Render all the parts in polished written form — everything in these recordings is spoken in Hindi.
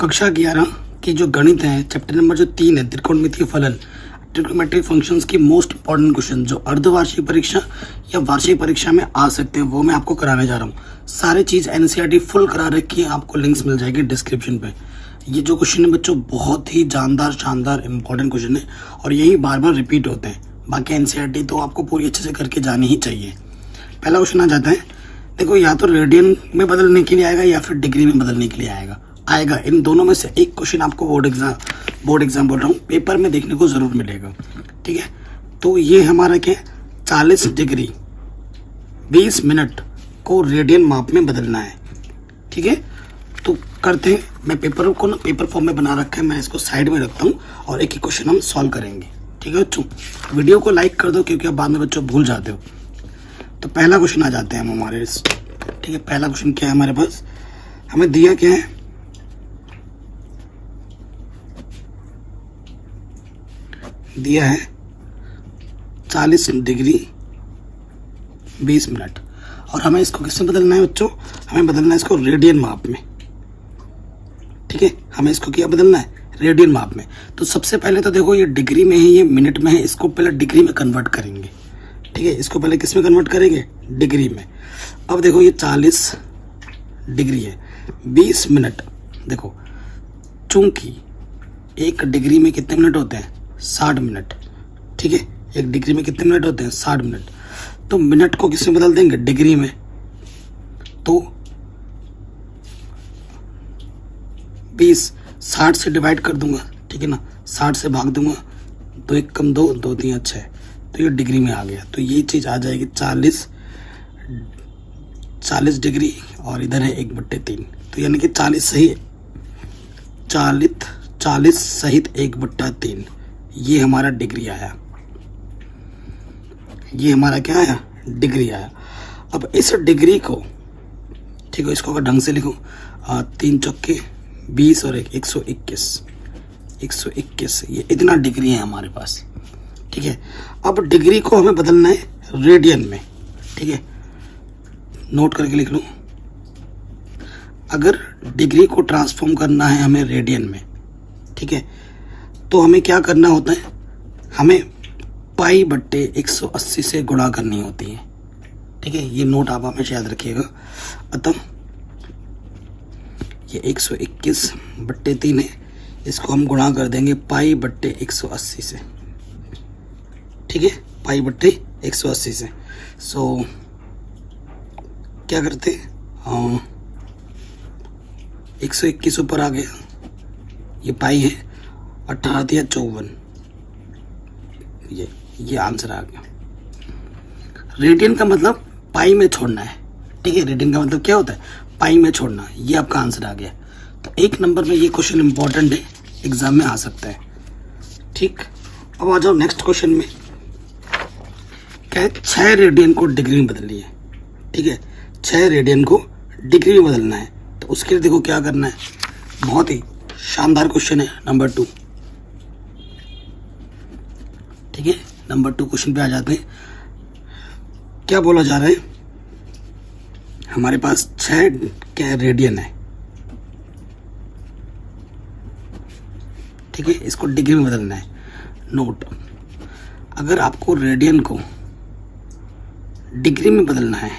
कक्षा 11 की जो गणित है चैप्टर नंबर जो 3 है त्रिकोणमितीय फलन ट्रिग्नोमेट्रिक फंक्शंस की मोस्ट इंपॉर्टेंट क्वेश्चन जो अर्धवार्षिक परीक्षा या वार्षिक परीक्षा में आ सकते हैं वो मैं आपको कराने जा रहा हूँ। सारी चीज़ एनसीईआरटी फुल करा रखी है, आपको लिंक्स मिल जाएगी डिस्क्रिप्शन पे। ये जो क्वेश्चन है बच्चों बहुत ही जानदार शानदार इंपॉर्टेंट क्वेश्चन है और यही बार बार रिपीट होते हैं। बाकी एनसीईआरटी तो आपको पूरी अच्छे से करके जानी ही चाहिए। पहला क्वेश्चन आ जाता है, देखो या तो रेडियन में बदलने के लिए आएगा या फिर डिग्री में बदलने के लिए आएगा। इन दोनों में से एक क्वेश्चन आपको बोर्ड एग्जाम बोल रहा हूँ पेपर में देखने को जरूर मिलेगा। ठीक है, तो ये हमारा क्या है 40 डिग्री 20 मिनट को रेडियन माप में बदलना है। ठीक है, तो करते हैं। मैं पेपर को ना पेपर फॉर्म में बना रखा है, मैं इसको साइड में रखता हूँ और एक ही क्वेश्चन हम सॉल्व करेंगे। ठीक है बच्चों, वीडियो को लाइक कर दो क्योंकि अब बाद में बच्चों भूल जाते हो। तो पहला क्वेश्चन आ जाते हैं हम हमारे। ठीक है, पहला क्वेश्चन क्या है हमारे पास, हमें दिया क्या है, दिया है 40 डिग्री 20 मिनट और हमें इसको किसमें बदलना है बच्चों, हमें बदलना है इसको रेडियन माप में। ठीक है, हमें इसको क्या बदलना है रेडियन माप में। तो सबसे पहले तो देखो ये डिग्री में है ये मिनट में है, इसको पहले डिग्री में कन्वर्ट करेंगे। ठीक है, इसको पहले किस में कन्वर्ट करेंगे डिग्री में। अब देखो ये 40 डिग्री है 20 मिनट, देखो चूंकि एक डिग्री में कितने मिनट होते हैं 60 मिनट। ठीक है, एक डिग्री में कितने मिनट होते हैं 60 मिनट। तो मिनट को किसमें बदल देंगे डिग्री में, तो 20 60 से डिवाइड कर दूंगा। ठीक है ना, 60 से भाग दूंगा, 2 1 कम 2 2 3 6, तो ये डिग्री में आ गया। तो ये चीज आ जाएगी 40 डिग्री और इधर है 1/3, तो यानी कि 40 सहित 1/3 ये हमारा डिग्री आया। ये हमारा क्या आया डिग्री आया। अब इस डिग्री को, ठीक है, इसको अगर ढंग से लिखो 3 चौके 20 और 121 ये इतना डिग्री है हमारे पास। ठीक है, अब डिग्री को हमें बदलना है रेडियन में। ठीक है, नोट करके लिख लो, अगर डिग्री को ट्रांसफॉर्म करना है हमें रेडियन में, ठीक है, तो हमें क्या करना होता है, हमें π/180 से गुणा करनी होती है। ठीक है, ये नोट आप हमेशा याद रखिएगा। अतः ये 121/3 है, इसको हम गुणा कर देंगे π/180 से। ठीक है, π/180 से। सो क्या करते 121 ऊपर आ गया, ये पाई है 18 या 54, ये आंसर आ गया। रेडियन का मतलब पाई में छोड़ना है। ठीक है, रेडियन का मतलब क्या होता है पाई में छोड़ना, ये आपका आंसर आ गया। तो 1 नंबर में ये क्वेश्चन इंपॉर्टेंट है, एग्जाम में आ सकता है। ठीक, अब आ जाओ नेक्स्ट क्वेश्चन में। क्या है 6 रेडियन को डिग्री में बदलिए। ठीक है, 6 रेडियन को डिग्री में बदलना है, तो उसके लिए देखो क्या करना है, बहुत ही शानदार क्वेश्चन है नंबर 2। ठीक है, नंबर 2 क्वेश्चन पे आ जाते हैं। क्या बोला जा रहा है, हमारे पास 6 क्या रेडियन है। ठीक है, इसको डिग्री में बदलना है। नोट, अगर आपको रेडियन को डिग्री में बदलना है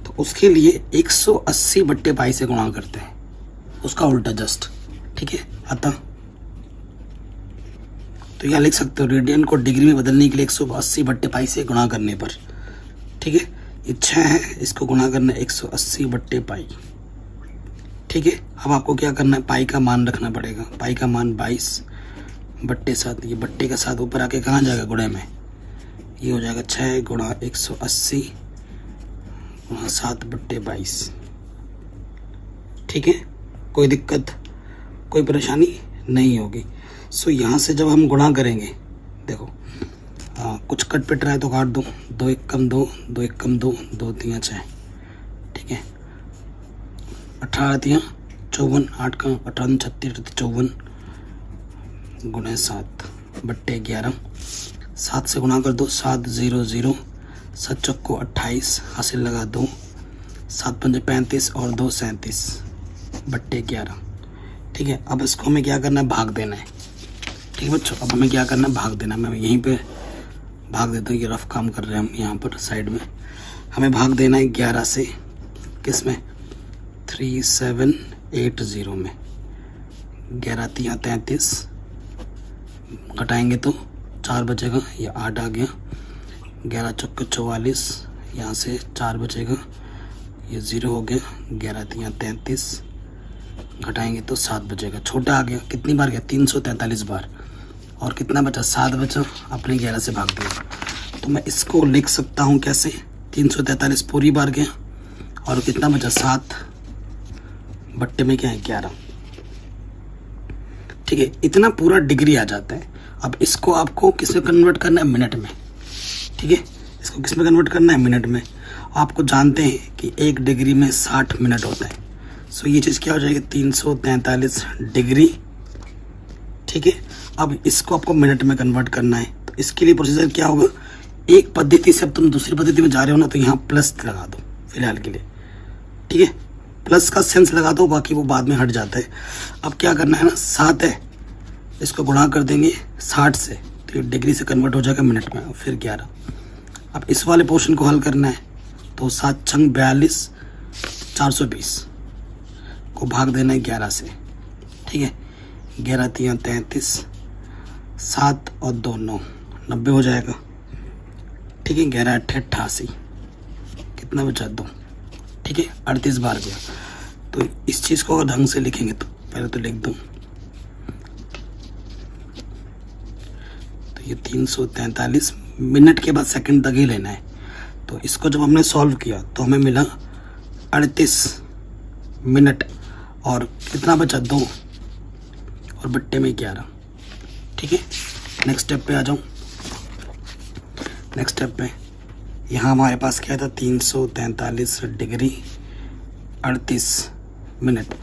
तो उसके लिए 180/π से गुणा करते हैं, उसका उल्टा जस्ट। ठीक है, अतः तो यह लिख सकते हो रेडियन को डिग्री में बदलने के लिए 180/π से गुणा करने पर। ठीक है, ये 6 है, इसको गुणा करना है 180/π। ठीक है, अब आपको क्या करना है पाई का मान रखना पड़ेगा। पाई का मान 22/7, ये बट्टे का 7 ऊपर आके कहाँ जाएगा गुणे में, ये हो जाएगा 6 गुणा 180 गुणा 7/22। ठीक है, कोई दिक्कत कोई परेशानी नहीं होगी। सो यहाँ से जब हम गुणा करेंगे, देखो कुछ कट पिट रहा है तो काट दो, 2 1 कम 2 2 1 कम 2 2 3 6। ठीक है, 18 3 54 8 का 18 36 54 गुणे 7/11। 7 से गुणा कर दो, 7 0 0 7 चौको 28 हासिल लगा 2, 7 पंजे 35 और 2 37। बट्टे 11। ठीक है, अब इसको हमें क्या करना है, भाग देना है। ठीक है बच्चों, अब हमें क्या करना है, भाग देना है। मैं यहीं पे भाग देता हूँ, ये रफ काम कर रहे हैं हम यहाँ पर साइड में। हमें भाग देना है 11 से, किस में, 3780 में। 11 तिया 33, घटाएंगे तो 4 बचेगा, ये 8 आ गया। 11 चौके 44, यहाँ से 4 बचेगा, ये 0 हो गया। 11 तिया 33, घटाएंगे तो 7 बचेगा, छोटा आ गया। कितनी बार गया, 343 बार। और कितना बचा, 7 बचा, अपने 11 से भाग दिया। तो मैं इसको लिख सकता हूँ कैसे, 343 पूरी बार गया और कितना बचा, 7 बट्टे में क्या है, 11। ठीक है, इतना पूरा डिग्री आ जाता है। अब इसको आपको किस में कन्वर्ट करना है, मिनट में। ठीक है, इसको किस में कन्वर्ट करना है, मिनट में। आपको जानते हैं कि 1 डिग्री में 60 मिनट होता है। सो ये चीज़ क्या हो जाएगी, 343 डिग्री। ठीक है, अब इसको आपको मिनट में कन्वर्ट करना है। तो इसके लिए प्रोसीजर क्या होगा, एक पद्धति से अब तुम दूसरी पद्धति में जा रहे हो ना, तो यहाँ प्लस लगा दो फिलहाल के लिए। ठीक है, प्लस का सेंस लगा दो, बाकी वो बाद में हट जाता है। अब क्या करना है ना, 7 है, इसको गुणा कर देंगे 60 से, तो ये डिग्री से कन्वर्ट हो जाएगा मिनट में, और फिर 11। अब इस वाले पोर्शन को हल करना है, तो 7 छंग 42, 420 को भाग देना है 11 से। ठीक है, 11 तिया 33, 7 और 2 9, 90 हो जाएगा। ठीक है, 11 8 88, कितना बचा, 2। ठीक है, 38 बार गया। तो इस चीज़ को अगर ढंग से लिखेंगे तो पहले तो लिख दूँ, तो ये 343 मिनट के बाद सेकंड तक ही लेना है। तो इसको जब हमने सॉल्व किया तो हमें मिला 38 मिनट और कितना बचा, 2 और बट्टे में 11। ठीक है, नेक्स्ट स्टेप पे आ जाऊँ। नेक्स्ट स्टेप पे यहाँ हमारे पास क्या था, 343 डिग्री 38 मिनट।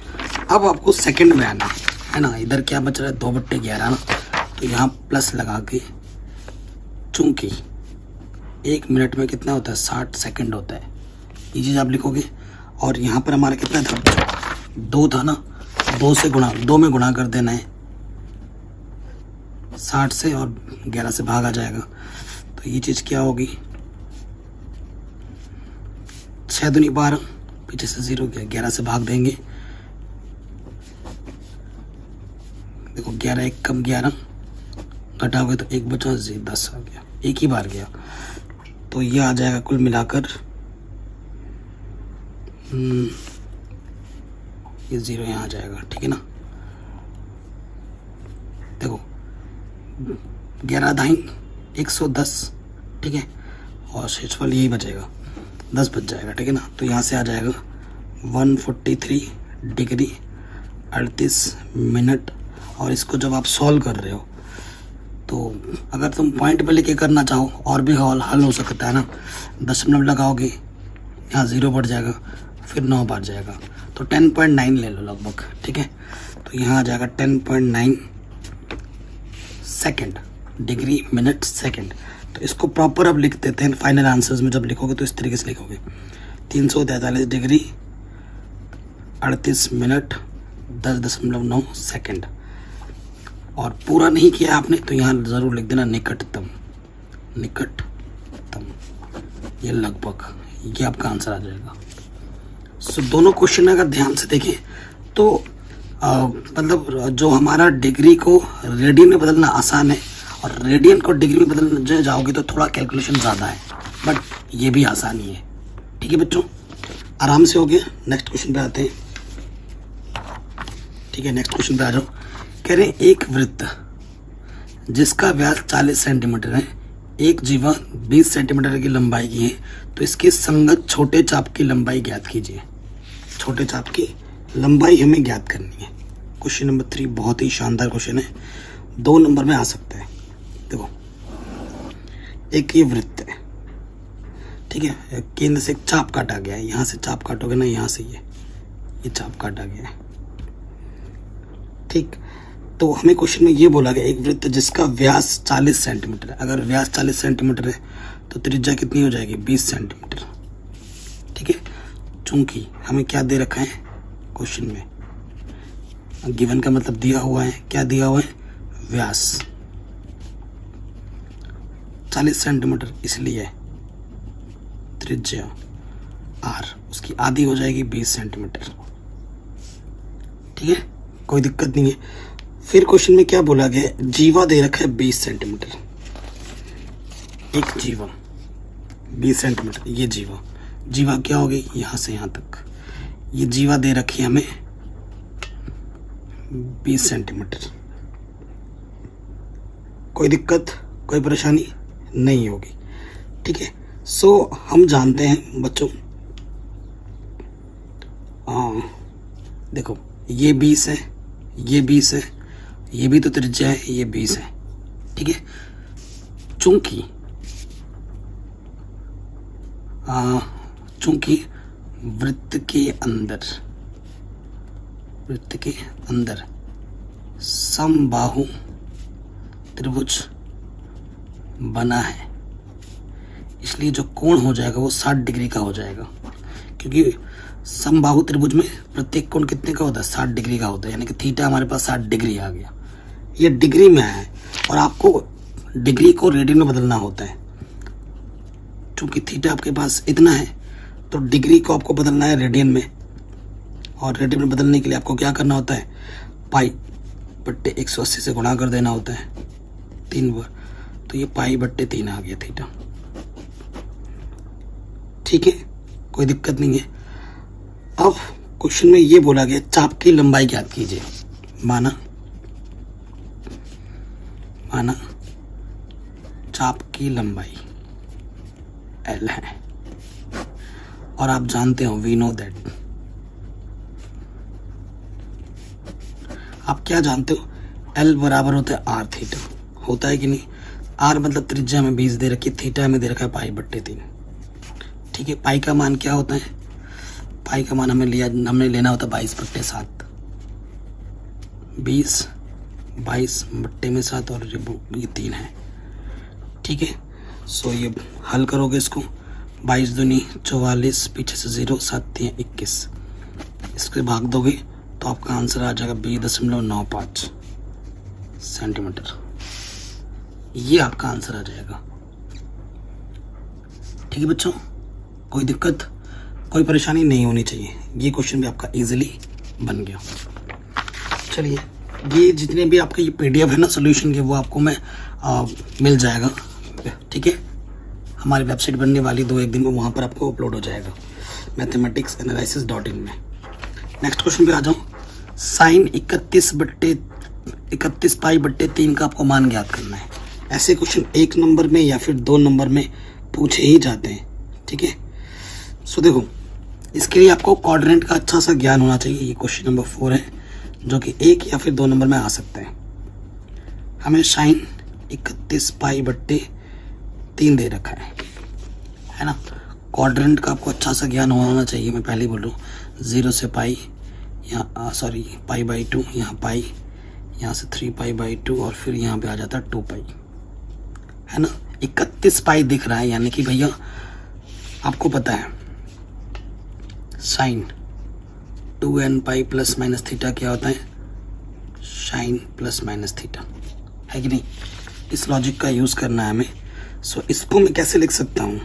अब आपको सेकंड में आना है ना, इधर क्या बच रहा है, 2 बट्टे 11 ना, तो यहाँ प्लस लगा के, चूंकि 1 मिनट में कितना होता है, 60 सेकंड होता है, ये चीज़ आप लिखोगे। और यहाँ पर हमारा कितना था, 2 था ना, 2 से गुणा, 2 में गुणा कर देना है 60 से, और 11 से भाग आ जाएगा। तो ये चीज़ क्या होगी, 6 दूनी 12, पीछे से 0 गया, 11 से भाग देंगे। देखो 11 1 कम 11, घटाओगे तो 1 बचा, 10 आ गया, एक ही बार गया। तो ये आ जाएगा कुल मिलाकर, ये 0 यहाँ आ जाएगा। ठीक है ना, देखो 11 दाई 110। ठीक है, और शेषफल यही बचेगा, 10 बच जाएगा। ठीक है ना, तो यहाँ से आ जाएगा 143 डिग्री 38 मिनट। और इसको जब आप सॉल्व कर रहे हो, तो अगर तुम पॉइंट पे लेके करना चाहो और भी हल हो सकता है ना, दशमलव लगाओगे, यहाँ 0 बढ़ जाएगा, फिर 9 बढ़ जाएगा, तो 10.9 ले लो लगभग। ठीक है, तो यहाँ आ जाएगा 10.9 सेकेंड, डिग्री मिनट सेकेंड। तो इसको प्रॉपर अब लिख देते हैं फाइनल आंसर्स में। जब लिखोगे तो इस तरीके से लिखोगे, 343 डिग्री 38 मिनट 10.9 सेकेंड। और पूरा नहीं किया आपने तो यहाँ ज़रूर लिख देना निकटतम, निकटतम, ये लगभग, ये आपका आंसर आ जाएगा। सो दोनों क्वेश्चन अगर ध्यान से देखें तो मतलब जो हमारा डिग्री को रेडियन में बदलना आसान है, और रेडियन को डिग्री में बदलने जाओगे तो थोड़ा कैलकुलेशन ज़्यादा है, बट ये भी आसान ही है। ठीक है बच्चों, आराम से हो गया। नेक्स्ट क्वेश्चन पे आते हैं। ठीक है, नेक्स्ट क्वेश्चन पे आ जाओ। कह रहे एक वृत्त जिसका व्यास 40 सेंटीमीटर है, एक जीवा 20 सेंटीमीटर की लंबाई की है, तो इसके संगत छोटे चाप की लंबाई ज्ञात कीजिए। छोटे चाप की लंबाई हमें ज्ञात करनी है। क्वेश्चन नंबर 3 बहुत ही शानदार क्वेश्चन है, 2 नंबर में आ सकता है। देखो, एक ये वृत्त है, ठीक है, केंद्र से एक चाप काटा गया है, यहाँ से चाप काटोगे ना, यहाँ से ये चाप काटा गया है। ठीक, तो हमें क्वेश्चन में ये बोला गया एक वृत्त जिसका व्यास 40 सेंटीमीटर है। अगर व्यास 40 सेंटीमीटर है तो त्रिज्या कितनी हो जाएगी, 20 सेंटीमीटर। ठीक है, चूंकि हमें क्या दे रखा है क्वेश्चन में, गिवन का मतलब दिया हुआ है, क्या दिया हुआ है, व्यास 40 सेंटीमीटर, इसलिए त्रिज्या r उसकी आधी हो जाएगी 20 सेंटीमीटर। ठीक है, कोई दिक्कत नहीं है। फिर क्वेश्चन में क्या बोला गया है, जीवा दे रखा है 20 सेंटीमीटर, एक जीवा 20 सेंटीमीटर, ये जीवा क्या हो गई, यहां से यहां तक, ये जीवा दे रखी है हमें 20 सेंटीमीटर। कोई दिक्कत, कोई परेशानी नहीं होगी। ठीक है, सो हम जानते हैं बच्चों, देखो ये 20 है, ये 20 है, ये भी तो त्रिज्या है, ये 20 है। ठीक है, चूंकि वृत्त के अंदर समबाहु त्रिभुज बना है, इसलिए जो कोण हो जाएगा वो 60 डिग्री का हो जाएगा, क्योंकि समबाहु त्रिभुज में प्रत्येक कोण कितने का होता है, 60 डिग्री का होता है, यानी कि थीटा हमारे पास 60 डिग्री आ गया। ये डिग्री में है और आपको डिग्री को रेडियन में बदलना होता है। क्योंकि थीटा आपके पास इतना है तो डिग्री को आपको बदलना है रेडियन में, और रेडियन में बदलने के लिए आपको क्या करना होता है, पाई बट्टे 180 से गुणा कर देना होता है 3 बार, तो ये पाई बट्टे 3 आ गया थीटा। ठीक है, कोई दिक्कत नहीं है। अब क्वेश्चन में ये बोला गया चाप की लंबाई ज्ञात कीजिए। माना चाप की लंबाई L है और आप जानते हो वी नो दैट, आप क्या जानते हो, L बराबर होता है R थीटा, होता है कि नहीं। R मतलब त्रिज्या में 20 दे रखी, थीटा में दे रखा है पाई बट्टे 3। ठीक है, पाई का मान क्या होता है, पाई का मान हमने लेना होता है 22 बट्टे 7, 22 बट्टे में 7 और ये 3 है। ठीक है, सो ये हल करोगे इसको, 22 दूनी 44, पीछे से 0, 7 3 21, इसके भाग दोगे तो आपका आंसर आ जाएगा 20.95 सेंटीमीटर। ये आपका आंसर आ जाएगा। ठीक है बच्चों, कोई दिक्कत, कोई परेशानी नहीं होनी चाहिए। ये क्वेश्चन भी आपका इजीली बन गया। चलिए, ये जितने भी आपके ये पीडीएफ है ना सोल्यूशन के, वो आपको मैं मिल जाएगा। ठीक है, हमारी वेबसाइट बनने वाली 2-1 दिन में, वहाँ पर आपको अपलोड हो जाएगा mathematicsanalysis.in में। नेक्स्ट क्वेश्चन पे आ जाऊँ। साइन 31 पाई बट्टे 3 का आपको मान ज्ञात करना है। ऐसे क्वेश्चन 1 नंबर में या फिर 2 नंबर में पूछे ही जाते हैं। ठीक है, सो देखो, इसके लिए आपको क्वाड्रेंट का अच्छा सा ज्ञान होना चाहिए। ये क्वेश्चन नंबर 4 है, जो कि 1 या फिर 2 नंबर में आ सकते हैं। हमें साइन 31 पाई बट्टे 3 दे रखा है ना। क्वाड्रेंट का आपको अच्छा सा ज्ञान होना चाहिए। मैं पहले ही बोल रहा हूँ, 0 से पाई, यहाँ पाई बाई 2, यहाँ पाई, यहाँ से 3 पाई बाई 2 और फिर यहाँ पे आ जाता है 2 पाई, है ना। 31 पाई दिख रहा है, यानी कि भैया आपको पता है sine 2n pi plus minus theta क्या होता है, साइन प्लस माइनस थीटा, है कि नहीं। इस लॉजिक का यूज करना है हमें। सो इसको मैं कैसे लिख सकता हूँ,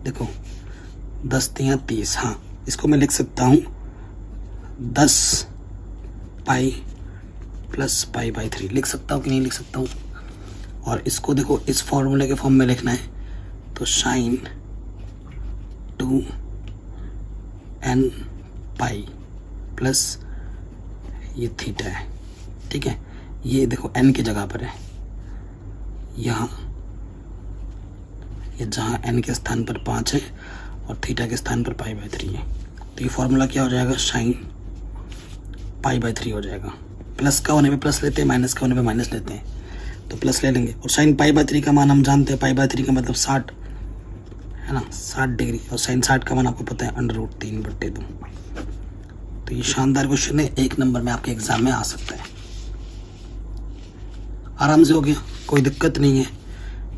देखो 10 3 30, हाँ इसको मैं लिख सकता हूँ 10 पाई प्लस पाई बाई 3 लिख सकता हूँ कि नहीं लिख सकता हूँ। और इसको देखो इस फॉर्मूले के फॉर्म में लिखना है, तो साइन 2n पाई प्लस ये थीटा है। ठीक है, ये देखो n की जगह पर है, यहाँ ये जहाँ n के स्थान पर 5 है और थीटा के स्थान पर पाई बाई 3 है, तो ये फॉर्मूला क्या हो जाएगा, साइन पाई बाई 3 हो जाएगा। प्लस का होने पे प्लस लेते हैं, माइनस का होने पे माइनस लेते हैं, तो प्लस ले लेंगे। और साइन पाई बाई 3 का मान हम जानते हैं, पाई बाई 3 का मतलब 60 है ना, 60 डिग्री। और साइन 60 का मान आपको पता है √3/2। तो ये शानदार क्वेश्चन है, 1 नंबर में आपके एग्जाम में आ सकता है। आराम से हो गया, कोई दिक्कत नहीं है।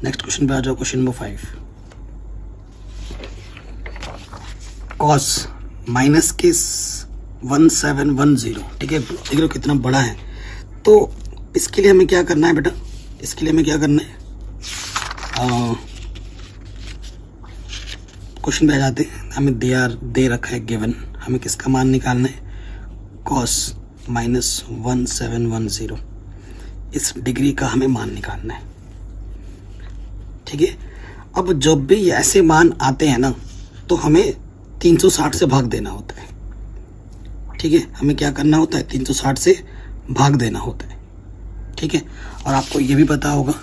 नेक्स्ट क्वेश्चन पे आ जाओ, क्वेश्चन नंबर 5। कॉस माइनस के 1710, ठीक है। देख रहे हो कितना बड़ा है। तो इसके लिए हमें क्या करना है बेटा, इसके लिए हमें क्या करना है, क्वेश्चन पे आ जाते हैं। हमें दे रखा है गिवन, हमें किसका मान निकालना है, cos -1710, इस डिग्री का हमें मान निकालना है, ठीक है। अब जब भी ऐसे मान आते हैं ना तो हमें 360 से भाग देना होता है, ठीक है। हमें क्या करना होता है, 360 से भाग देना होता है, ठीक है। और आपको ये भी पता होगा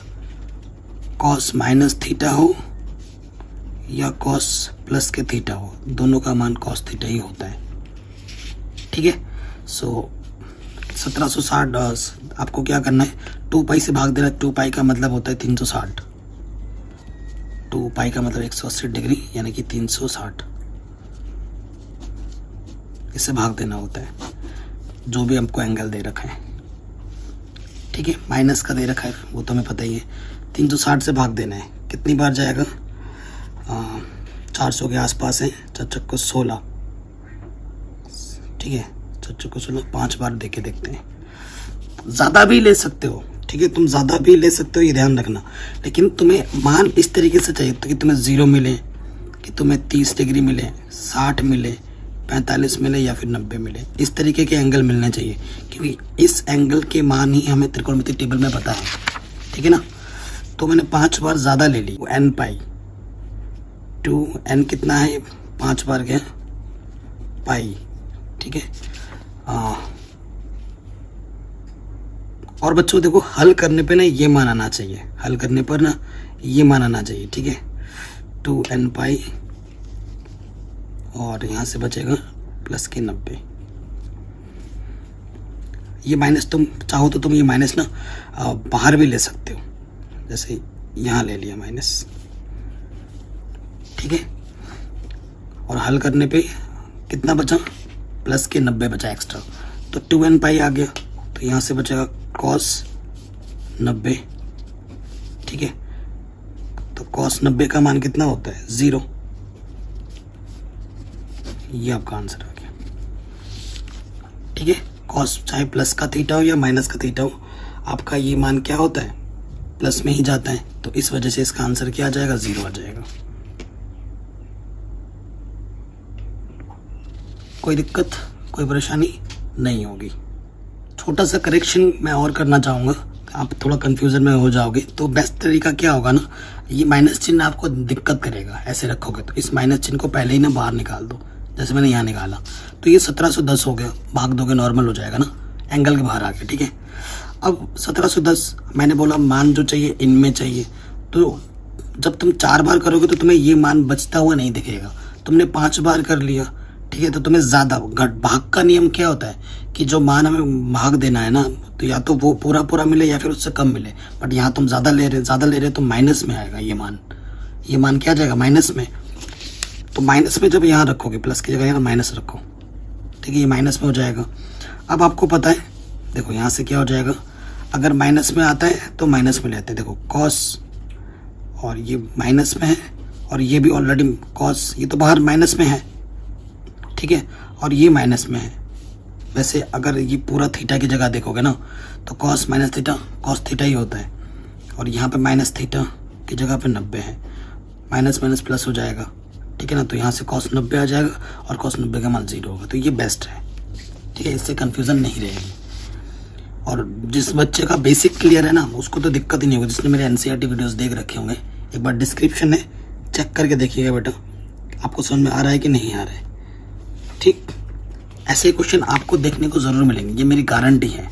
cos माइनस थीटा हो या cos प्लस के थीटा हो, दोनों का मान cos थीटा ही होता है, ठीक है। सो 1760 आपको क्या करना है, 2 पाई से भाग देना। 2 पाई का मतलब होता है 360, 2 पाई का मतलब 180 डिग्री यानी कि 360, इससे भाग देना होता है जो भी हमको एंगल दे रखा है, ठीक है। माइनस का दे रखा है वो तो हमें पता ही है, 360 से भाग देना है। कितनी बार जाएगा, 400 के आसपास है, 4 को 16, ठीक है, 4 को 16, 5 बार देके देखते हैं। ज़्यादा भी ले सकते हो, ठीक है, तुम ज़्यादा भी ले सकते हो, ये ध्यान रखना। लेकिन तुम्हें मान इस तरीके से चाहिए तो कि तुम्हें 0 मिले, कि तुम्हें 30 डिग्री मिले, 60 मिले, 45 मिले या फिर 90 मिले, इस तरीके के एंगल मिलने चाहिए, क्योंकि इस एंगल के मान ही हमें त्रिकोणमितीय टेबल में पता है, ठीक है ना। तो मैंने 5 बार ज़्यादा ले ली, n पाई 2, n कितना है, 5 बार क्या पाई, ठीक है। और बच्चों देखो हल करने पे ना ये मान आना चाहिए, हल करने पर ना ये मान आना चाहिए, ठीक है। 2n पाई और यहाँ से बचेगा प्लस के 90। ये माइनस तुम चाहो तो तुम ये माइनस ना बाहर भी ले सकते हो, जैसे यहाँ ले लिया माइनस, ठीक है। और हल करने पे कितना बचा, प्लस के 90 बचा एक्स्ट्रा, तो 2n पाई आ गया, तो यहाँ से बचेगा cos 90, ठीक है। तो cos 90 का मान कितना होता है, 0। ये आपका आंसर आ गया, ठीक है। cos चाहे प्लस का थीटा हो या माइनस का थीटा हो, आपका ये मान क्या होता है, प्लस में ही जाता है, तो इस वजह से इसका आंसर क्या आ जाएगा, 0 आ जाएगा। कोई दिक्कत, कोई परेशानी नहीं होगी। छोटा सा करेक्शन मैं और करना चाहूँगा, आप थोड़ा कंफ्यूजन में हो जाओगे, तो बेस्ट तरीका क्या होगा ना, ये माइनस चिन्ह आपको दिक्कत करेगा, ऐसे रखोगे तो इस माइनस चिन्ह को पहले ही ना बाहर निकाल दो, जैसे मैंने यहाँ निकाला, तो ये 1710 हो गया, भाग दोगे नॉर्मल हो जाएगा ना, एंगल के बाहर आ गया, ठीक है। अब 1710 मैंने बोला मान जो चाहिए इनमें चाहिए, तो जब तुम 4 बार करोगे तो तुम्हें ये मान बचता हुआ नहीं दिखेगा। तुमने 5 बार कर लिया, ठीक है, तो तुम्हें ज़्यादा भाग का नियम क्या होता है कि जो मान हमें भाग देना है ना, तो या तो वो पूरा पूरा मिले या फिर उससे कम मिले, बट यहाँ तुम ज़्यादा ले रहे तो माइनस में आएगा ये मान क्या आ जाएगा, माइनस में। तो माइनस में जब यहाँ रखोगे, प्लस की जगह यहाँ माइनस रखो, ठीक है, ये माइनस में हो जाएगा। अब आपको पता है, देखो यहाँ से क्या हो जाएगा, अगर माइनस में आता है तो माइनस में लेते हैं, देखो कॉस, और ये माइनस में है और ये भी ऑलरेडी कॉस, ये तो बाहर माइनस में है, ठीक है, और ये माइनस में है। वैसे अगर ये पूरा थीटा की जगह देखोगे ना तो cos minus theta cos theta ही होता है, और यहाँ पे माइनस थीटा की जगह पे 90 है, माइनस माइनस प्लस हो जाएगा, ठीक है ना। तो यहाँ से कॉस 90 आ जाएगा और कॉस 90 का मान 0 होगा, तो ये बेस्ट है, ठीक है, इससे कन्फ्यूज़न नहीं रहेगी। और जिस बच्चे का बेसिक क्लियर है ना उसको तो दिक्कत ही नहीं होगी, जिसने मेरे NCERT वीडियोस देख रखे होंगे, एक बार डिस्क्रिप्शन है चेक करके देखिएगा बेटा, आपको समझ में आ रहा है कि नहीं आ रहा है, ठीक। ऐसे क्वेश्चन आपको देखने को ज़रूर मिलेंगे, ये मेरी गारंटी है।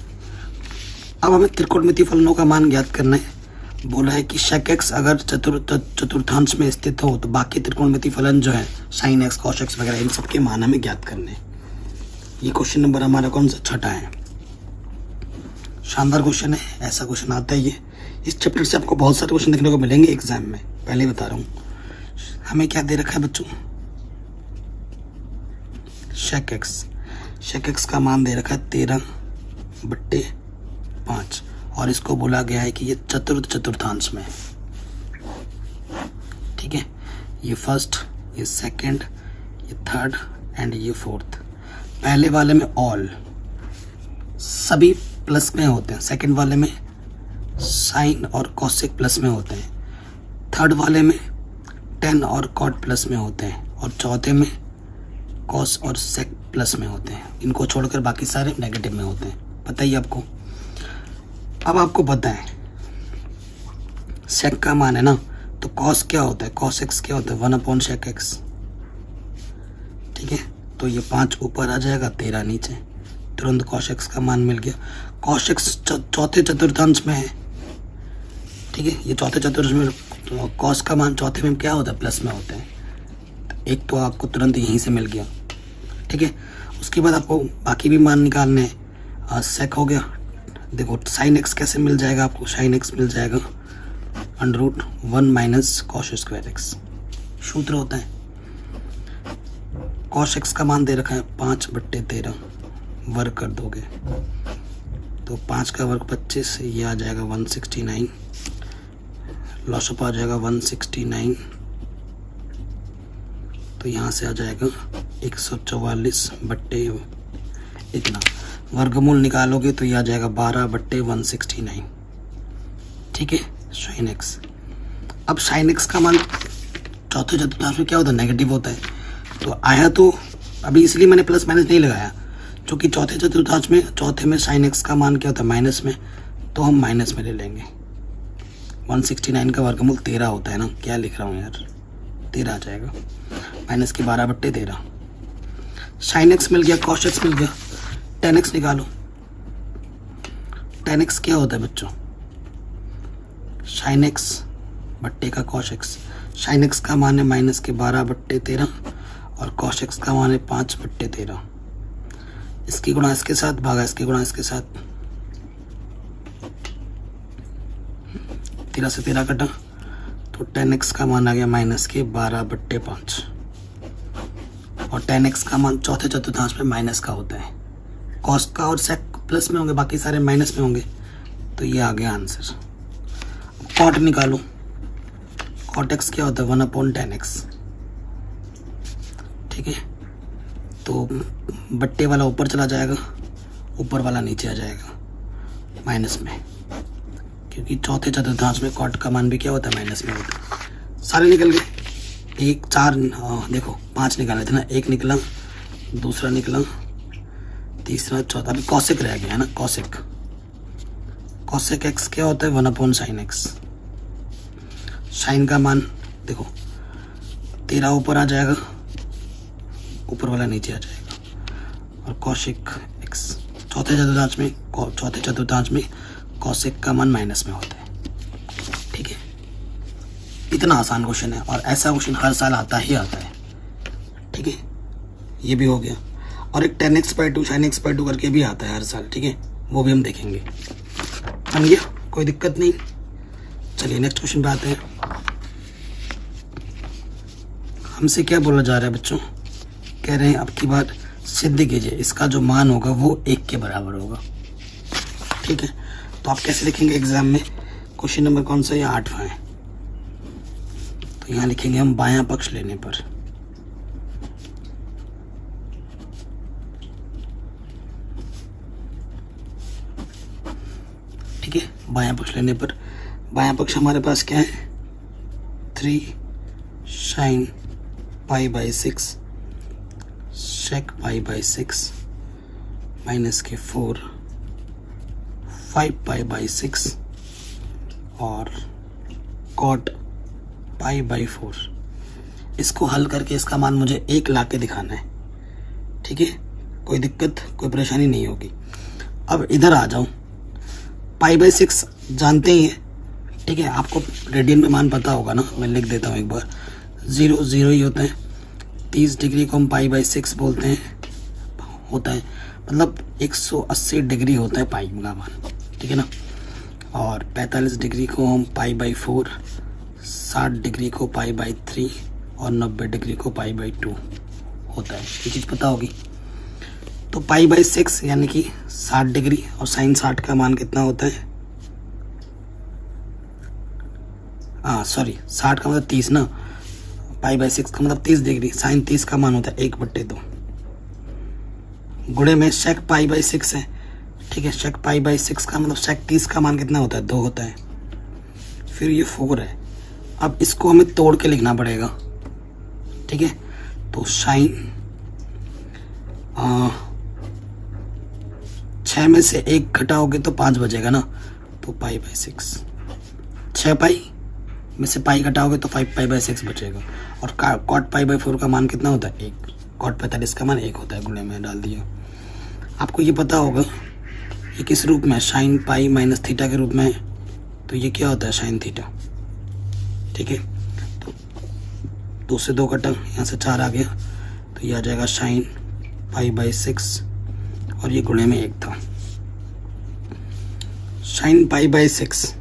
अब हमें त्रिकोणमितीय फलनों का मान ज्ञात करना है। बोला है कि sec x अगर चतुर्थांश में स्थित हो तो बाकी त्रिकोणमितीय फलन जो है sin x cos x वगैरह इन सब के मान हमें ज्ञात करने हैं। ये क्वेश्चन नंबर हमारा कौन सा, 6 है। शानदार क्वेश्चन है, ऐसा क्वेश्चन आता है ये। इस चैप्टर से आपको बहुत सारे क्वेश्चन देखने को मिलेंगे एग्जाम में, पहले बता रहा हूँ। हमें क्या दे रखा है बच्चों, sec x का मान दे रखा है 13/5 और इसको बोला गया है कि ये चतुर्थांश में है, ठीक है। ये फर्स्ट, ये सेकंड, ये थर्ड एंड ये फोर्थ, पहले वाले में ऑल सभी प्लस में होते हैं, सेकंड वाले में साइन और कॉसेक प्लस में होते हैं, थर्ड वाले में टेन और कॉट प्लस में होते हैं, और चौथे में कॉस और सेक प्लस में होते हैं। इनको छोड़कर बाकी सारे नेगेटिव में होते हैं, पता ही आपको। अब आपको पता है सेक का मान है ना, तो कॉस क्या होता है, कॉस एक्स क्या होता है, 1/sec x। ठीक है, तो ये 5 ऊपर आ जाएगा, 13 नीचे, तुरंत कॉस एक्स का मान मिल गया। कॉस एक्स चौथे चतुर्थांश में है, ठीक है, ये चौथे चतुर्थांश में, तो कॉस का मान चौथे में क्या होता है, प्लस में होता है। एक तो आपको तुरंत यहीं से मिल गया, ठीक है। उसके बाद आपको बाकी भी मान निकालने हैं। सेक हो गया, देखो साइन एक्स कैसे मिल जाएगा आपको, साइन एक्स मिल जाएगा √1 - cos स्क्वायर एक्स, सूत्र होता है। cos एक्स का मान दे रखा है 5/13, वर्ग कर दोगे तो 5 का वर्ग 25, ये आ जाएगा 169, लॉसअप आ जाएगा 169, तो यहाँ से आ जाएगा 144 बट्टे इतना, वर्गमूल निकालोगे तो ये आ जाएगा 12/169, ठीक है, साइन एक्स। अब साइन एक्स का मान चौथे चतुर्थांश में क्या होता है, नेगेटिव होता है, तो आया तो अभी इसलिए मैंने प्लस माइनस नहीं लगाया, क्योंकि चौथे चतुर्थांश में चौथे में साइन एक्स का मान क्या होता है, माइनस में, तो हम माइनस में ले लेंगे। 169 का वर्गमूल 13 होता है ना, क्या लिख रहा हूँ यार, 13 आ जाएगा, माइनस के 12/13। साइन एक्स मिल गया, कॉस एक्स मिल गया, tan x निकालो। tan x क्या होता है बच्चों, साइन एक्स बट्टे का कॉस एक्स। साइन एक्स का मान है माइनस के 12/13 और कॉस एक्स का मान है 5/13। इसकी गुणा इसके साथ, भागा इसकी गुणा इसके साथ, 13 से 13 कटा, तो tan x का मान आ गया माइनस के 12/5, और tan x का मान चौथे चतुर्थांश में माइनस का होता है, कॉस का और सेक प्लस में होंगे, बाकी सारे माइनस में होंगे, तो ये आ गया आंसर। कॉट निकालो, कॉट एक्स क्या होता है, 1/tan x, ठीक है, तो बट्टे वाला ऊपर चला जाएगा, ऊपर वाला नीचे आ जाएगा माइनस में, क्योंकि चौथे चतुर्थांश में कॉट का मान भी क्या होता है, माइनस में होता है। सारे निकल गए, 1 4 देखो 5 निकाले थे ना, 1 निकला, दूसरा निकला, तीसरा, चौथा, अभी कॉसेक रह गया है ना, कॉसेक। कॉसेक एक्स क्या होता है, 1/sin x। साइन का मान देखो 13 ऊपर आ जाएगा, ऊपर वाला नीचे आ जाएगा, और कॉसेक एक्स चौथे चतुर्थांश में कॉसेक का मान माइनस में होता है, ठीक है। इतना आसान क्वेश्चन है, और ऐसा क्वेश्चन हर साल आता ही आता है, ठीक है। ये भी हो गया, और एक tan x/2 sin x/2 करके भी आता है हर साल, ठीक है, वो भी हम देखेंगे। बन गया, कोई दिक्कत नहीं। चलिए नेक्स्ट क्वेश्चन पे आते हैं। हमसे क्या बोला जा रहा है बच्चों, कह रहे हैं अब की बार सिद्ध कीजिए इसका जो मान होगा वो 1 के बराबर होगा, ठीक है। तो आप कैसे लिखेंगे एग्जाम में, क्वेश्चन नंबर कौन सा है, 8वां है, तो यहाँ लिखेंगे हम बायां पक्ष लेने पर। ठीक है, बायां पक्ष लेने पर, बायां पक्ष हमारे पास क्या है, 3 sin π/6 sec π/6 माइनस के 4 5 π/6 और cot π/4। इसको हल करके इसका मान मुझे 1 ला के दिखाना है, ठीक है, कोई दिक्कत कोई परेशानी नहीं होगी। अब इधर आ जाऊं, π/6 जानते ही हैं, ठीक है, आपको रेडियन में मान पता होगा ना, मैं लिख देता हूँ एक बार, 0 0 ही होता है, 30 डिग्री को हम π/6 बोलते हैं, होता है मतलब 180 डिग्री होता है पाई का मान, ठीक है ना, और 45 डिग्री को हम π/4, 60 डिग्री को π/3 और 90 डिग्री को π/2 होता है, ये चीज़ पता होगी। तो π/6 यानी कि 60 डिग्री, और साइन 60 का मान कितना होता है, सॉरी 60 का मतलब 30 ना, π/6 का मतलब 30 डिग्री, साइन 30 का मान होता है 1/2, गुणे में sec पाई बाई 6 है, ठीक है। sec पाई बाई 6 का मतलब sec 30 का मान कितना होता है, 2 होता है। फिर ये 4 है। अब इसको हमें तोड़ के लिखना पड़ेगा, ठीक है। तो साइन 6 में से 1 घटाओगे तो 5 बचेगा ना, तो पाई बाई 6। 6 पाई में से पाई घटाओगे तो 5 पाई बाई 6 बचेगा। और कॉट पाई बाई 4 का मान कितना होता है, 1। कॉट 45 का मान 1 होता है, गुणे में डाल दिया। आपको ये पता होगा ये किस रूप में है, साइन पाई माइनस थीटा के रूप में है, तो ये क्या होता है, साइन थीटा, ठीक है। तो 2 से 2 कटा, यहाँ से 4 आ गया, तो ये आ जाएगा साइन पाई बाई 6 और ये गुणे में 1 था। साइन पाई बाई 6,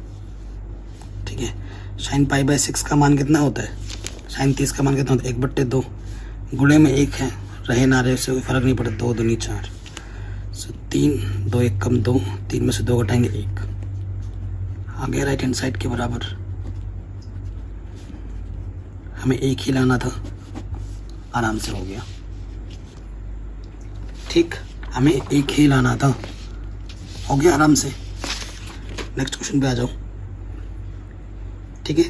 ठीक है। साइन पाई बाई 6 का मान कितना होता है, साइन 30 का मान कितना होता है, 1/2। गुणे में 1 है, रहे ना रहे उससे कोई फर्क नहीं पड़ता, 2 दूनी 4, 3, 2 1 कम 2, 3 में से 2 घटाएंगे 1, आ गया राइट हैंड साइड के बराबर। हमें 1 ही लाना था, आराम से हो गया, ठीक। हमें 1 ही लाना था, हो गया आराम से। नेक्स्ट क्वेश्चन पे आ जाओ, ठीक है।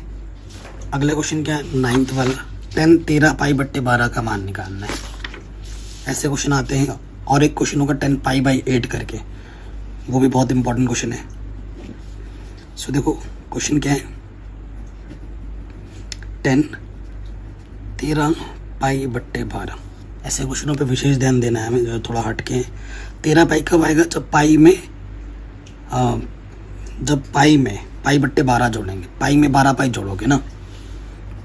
अगला क्वेश्चन क्या है, 9th वाला, 10 13 पाई बट्टे 12 का मान निकालना है। ऐसे क्वेश्चन आते हैं। और एक क्वेश्चन होगा 10 पाई बाई 8 करके, वो भी बहुत इंपॉर्टेंट क्वेश्चन है। सो देखो क्वेश्चन क्या है, 10 13 पाई बट्टे 12। ऐसे क्वेश्चनों पे विशेष ध्यान देना है हमें, जो थोड़ा हटके हैं। 13 पाई कब आएगा, जब पाई में पाई बट्टे 12 जोड़ेंगे, पाई में 12 पाई जोड़ोगे ना,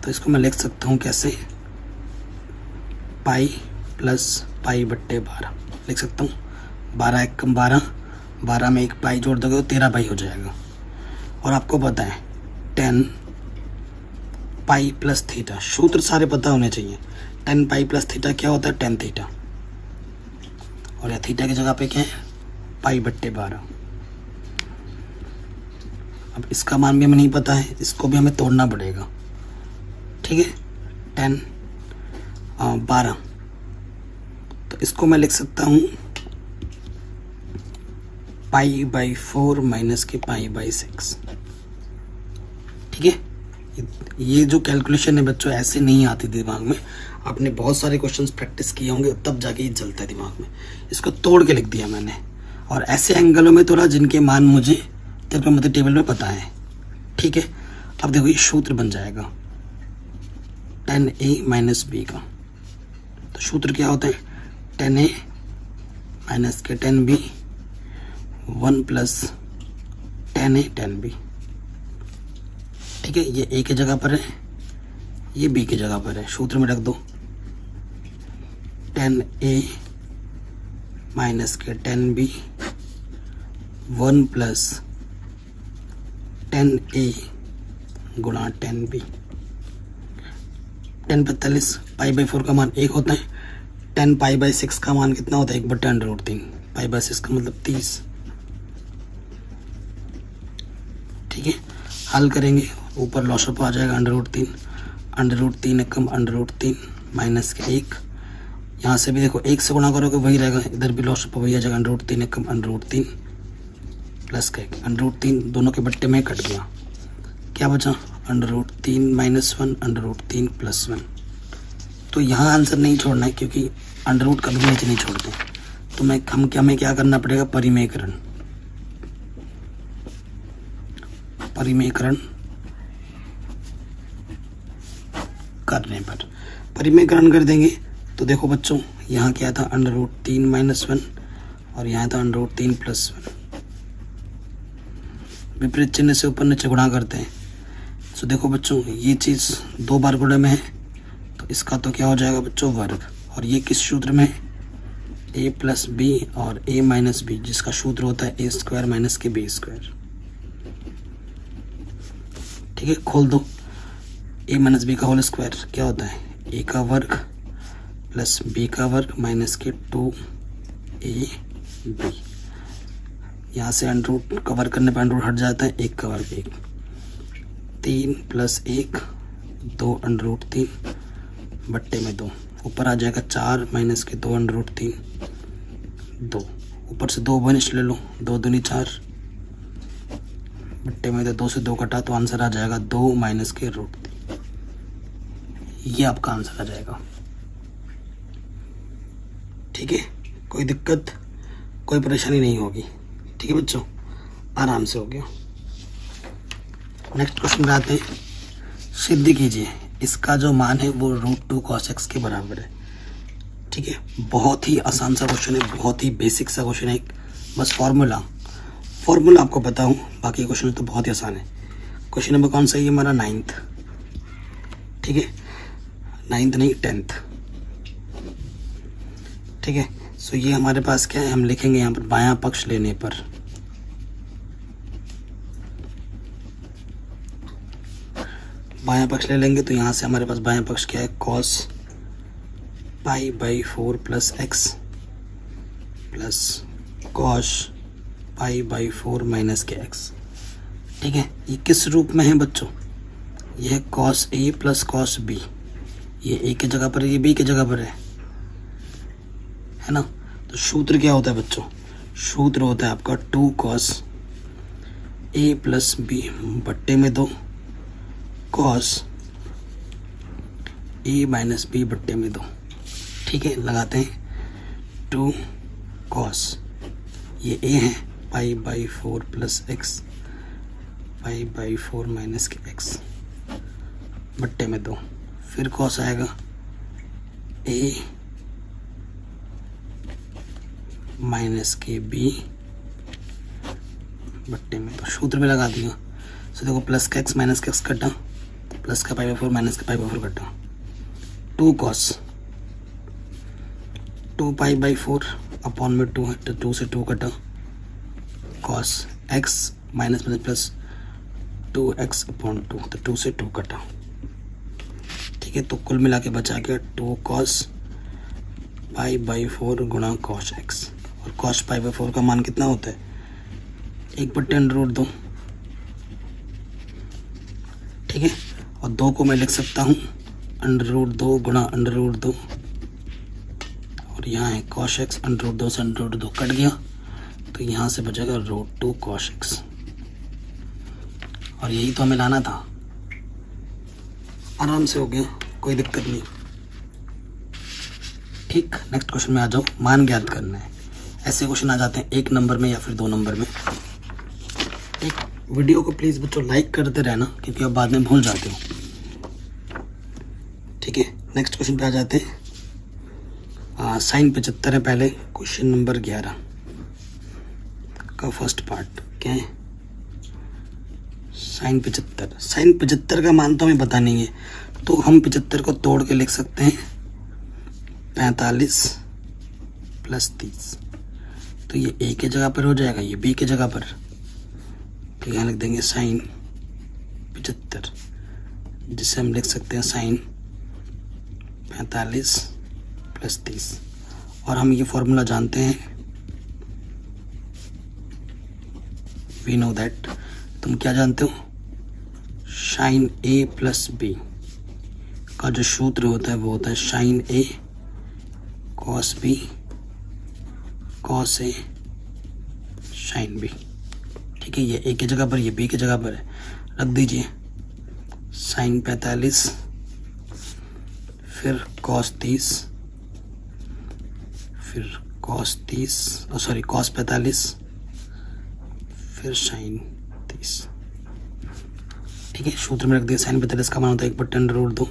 तो इसको मैं लिख सकता हूँ कैसे, पाई प्लस पाई बट्टे 12 लिख सकता हूँ। 12 1 कम 12, 12 में 1 पाई जोड़ दोगे तो 13 पाई हो जाएगा। और आपको पता है 10 पाई प्लस थीटा, सूत्र सारे पता होने चाहिए। 10 पाई प्लस थीटा क्या होता है, 10 थीटा, और या थीटा की जगह पे क्या है, पाई बट्टे 12। अब इसका मान भी हमें नहीं पता है, इसको भी हमें तोड़ना पड़ेगा, ठीक है। 10 12, तो इसको मैं लिख सकता हूँ पाई बाई 4 माइनस के पाई बाई 6, ठीक है। ये जो कैलकुलेशन है बच्चों ऐसे नहीं आती दिमाग में, आपने बहुत सारे क्वेश्चंस प्रैक्टिस किए होंगे तब जाके ये चलता है दिमाग में। इसको तोड़ के लिख दिया मैंने, और ऐसे एंगलों में तोड़ा जिनके मान मुझे त्रिकोणमिति टेबल में पता है, ठीक है। अब देखो ये सूत्र बन जाएगा 10a माइनस बी का। तो सूत्र क्या होता है, 10a माइनस के 10b 1 प्लस 10a 10b, ठीक है। ये a की जगह पर है, ये b की जगह पर है, सूत्र में रख दो 10a माइनस के 10b 1 प्लस 10a गुणा 10b। 10 45 पाई बाई 4 का मान 1 होता है। 10 पाई बाई 6 का मान कितना होता है, 1/√3। पाई बाई 6 का मतलब 30, ठीक है। हल करेंगे, ऊपर लॉसअप आ जाएगा √3, √3 कम √3 माइनस के 1। यहाँ से भी देखो 1 से गुणा करोगे वही रहेगा, इधर भी लॉसअप वही आ जाएगा, √3 कम √3 प्लस का 1। √3 दोनों के बट्टे में कट गया, क्या बचा, √3 माइनस 1 √3 प्लस 1। तो यहाँ आंसर नहीं छोड़ना है क्योंकि अंडर कभी नीचे नहीं छोड़ते। तो हमें क्या करना पड़ेगा, परिमेयकरण करने पर परिमेयकरण कर देंगे। तो देखो बच्चों यहाँ क्या था, √3 माइनस 1 और यहाँ था √3 प्लस 1। विपरीत चिन्ह से ऊपर नीचे गुणा करते हैं। तो देखो बच्चों ये चीज़ 2 बार गुणे में है, तो इसका तो क्या हो जाएगा बच्चों, वर्ग। और ये किस सूत्र में है, a प्लस बी और a माइनस बी, जिसका सूत्र होता है a स्क्वायर माइनस के b स्क्वायर, ठीक है। खोल दो, a माइनस बी का होल स्क्वायर क्या होता है, a का वर्ग प्लस b का वर्ग माइनस के 2ab। यहाँ से अंडर का वर्ग करने पर अंडर हट जाता है, 1 का वर्ग 1, 3 प्लस 1 2 √3 बट्टे में 2, ऊपर आ जाएगा 4 माइनस के 2 √3 2, ऊपर से 2 माइनस ले लो, 2 दूनी 4, बट्टे में तो 2 से 2 कटा तो आंसर आ जाएगा 2 माइनस के रूट 3। ये आपका आंसर आ जाएगा। ठीक है, कोई दिक्कत कोई परेशानी नहीं होगी। ठीक है बच्चों, आराम से हो गया। नेक्स्ट क्वेश्चन पे आते हैं। सिद्ध कीजिए इसका जो मान है वो √2 cos x के बराबर है। ठीक है, बहुत ही आसान सा क्वेश्चन है, बहुत ही बेसिक सा क्वेश्चन है। बस फॉर्मूला आपको पता हूँ, बाकी क्वेश्चन तो बहुत ही आसान है। क्वेश्चन नंबर कौन सा है? ये हमारा 9th। ठीक है, 9th नहीं 10th। ठीक है, सो ये हमारे पास क्या है, हम लिखेंगे यहाँ पर बायां पक्ष लेने पर बायां पक्ष ले लेंगे तो यहाँ से हमारे पास बायां पक्ष क्या है, cos π/4 plus x plus cos π/4 minus के x। ठीक है, ये किस रूप में है बच्चों? ये है cos a plus cos b। ये a की जगह पर है, ये b की जगह पर है ना। तो सूत्र क्या होता है बच्चों? सूत्र होता है आपका 2 cos a प्लस b बट्टे में 2 cos a माइनस b बट्टे में 2। ठीक है, लगाते हैं 2 cos, ये a है π/4 प्लस x π/4 माइनस के x बट्टे में 2, फिर cos आएगा a माइनस के b बट्टे में 2। सूत्र में लगा दिया। सो देखो प्लस का x माइनस का x कटा, प्लस का π/4 माइनस का π/4 कटा, 2 cos 2 π/4 अपॉन में 2 है तो 2 से 2 कटा, cos x minus plus plus 2x upon 2 तो 2 से 2 कटा। ठीक है, तो कुल मिला के बचा के 2 cos π/4 गुणा cos x, और cos π/4 का मान कितना होता है? 1/√2। ठीक है, और 2 को मैं लिख सकता हूँ √2 गुणा √2, और यहाँ है cos x, √2 से √2 कट गया तो यहाँ से बचेगा √2 cos x, और यही तो हमें लाना था। आराम से हो गया, कोई दिक्कत नहीं। ठीक, नेक्स्ट क्वेश्चन में आ जाओ। मान ज्ञात करना है। ऐसे क्वेश्चन आ जाते हैं 1 नंबर में या फिर 2 नंबर में। ठीक, वीडियो को प्लीज़ बच्चों लाइक करते रहना क्योंकि आप बाद में भूल जाते हो। ठीक है, नेक्स्ट क्वेश्चन पे आ जाते हैं। साइन 75 है पहले, क्वेश्चन नंबर 11 का फर्स्ट पार्ट क्या है? साइन 75 का मान तो हमें पता नहीं है, तो हम 75 को तोड़ के लिख सकते हैं 45 प्लस 30। तो ये a के जगह पर हो जाएगा, ये b के जगह पर, तो यहाँ लिख देंगे साइन 75, जिसे हम लिख सकते हैं साइन 45 प्लस 30। और हम ये फॉर्मूला जानते हैं, वी नो दैट। तुम क्या जानते हो? साइन a प्लस b का जो सूत्र होता है वो होता है sine a cos b cos a sine b। ठीक है, ये a की जगह पर, ये b की जगह पर है, रख दीजिए साइन 45 फिर cos 30 फिर cos 45 फिर साइन 30। ठीक है, सूत्र में रख दिया। साइन 45 का मान होता है 1/√2,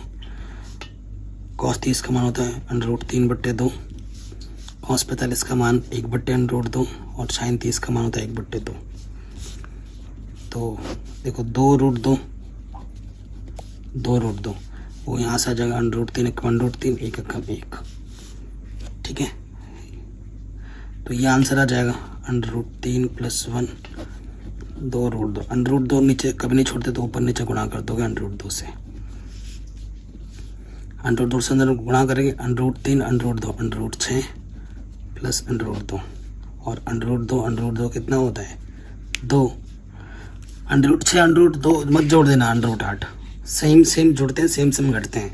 cos 30 का मान होता है √3/2, cos 45 का मान 1/√2 और साइन 30 का मान होता है 1/2। तो देखो 2√2 वो यहाँ से आ जाएगा √3 1/3 1 कम 1। ठीक है, तो ये आंसर आ जाएगा √3 + 1 2√2। √2 नीचे कभी नहीं छोड़ते तो ऊपर नीचे गुणा कर दोगे √2 से। √2 से अंदर गुणा करेंगे √3 √2 √6 प्लस √2 और √2 कितना होता है 2। √6 √2 मत जोड़ देना, √8 सेम जुड़ते हैं सेम घटते हैं,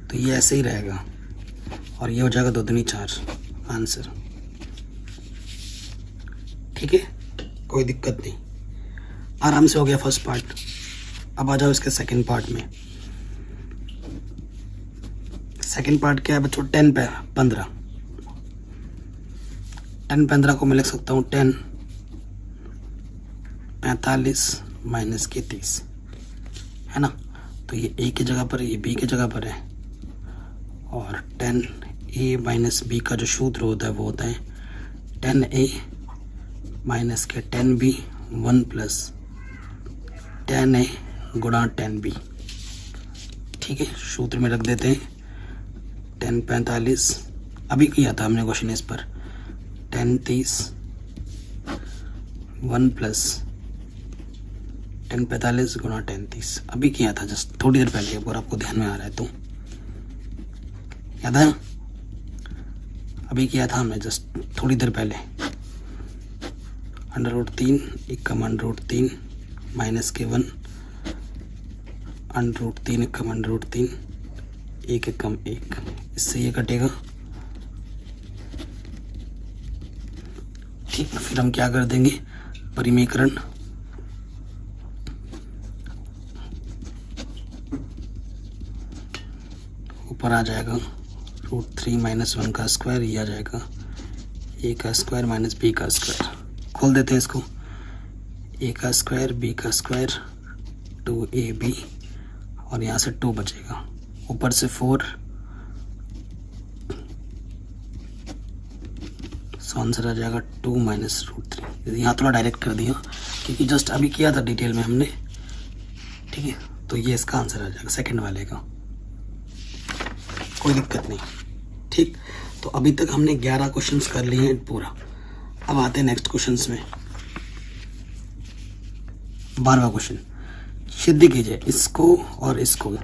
तो ये ऐसे ही रहेगा और ये हो जाएगा 2 दूनी 4 आंसर। ठीक है, कोई दिक्कत नहीं, आराम से हो गया फर्स्ट पार्ट। अब आ जाओ इसके सेकंड पार्ट में। सेकंड पार्ट क्या है बच्चों, 10 पे 15। 10 15 को मैं लिख सकता हूँ 10 45 माइनस के 30, है ना। तो ये ए की जगह पर है, ये बी की जगह पर है, और 10a माइनस बी का जो सूत्र होता है वो होता है 10a माइनस के 10b 1 प्लस 10a गुणा 10b। ठीक है, सूत्र में रख देते हैं 10 45, अभी किया था हमने क्वेश्चन इस पर, 10 30 1 प्लस 10 45 गुणा 10 30, अभी किया था जस्ट थोड़ी देर पहले, अगर आपको ध्यान में आ रहा है तो याद है, अभी किया था हमने जस्ट थोड़ी देर पहले। √3 1 कम √3 माइनस के 1 √3 1 कम √3 1 कम 1, इससे ये कटेगा। ठीक है, फिर हम क्या कर देंगे, परिमेयकरण, ऊपर आ जाएगा √3 माइनस 1 का स्क्वायर, ये आ जाएगा a का स्क्वायर माइनस b का स्क्वायर। खोल देते हैं इसको, a का स्क्वायर b का स्क्वायर 2ab, और यहाँ से 2 बचेगा, ऊपर से 4, सो आंसर आ जाएगा 2 माइनस √3। यहाँ थोड़ा डायरेक्ट कर दिया क्योंकि जस्ट अभी किया था डिटेल में हमने। ठीक है, तो ये इसका आंसर आ जाएगा सेकंड वाले का, कोई दिक्कत नहीं। ठीक, तो अभी तक हमने 11 क्वेश्चंस कर लिए हैं पूरा। अब आते हैं नेक्स्ट क्वेश्चंस में। 12वां क्वेश्चन, सिद्ध कीजिए इसको और इसको,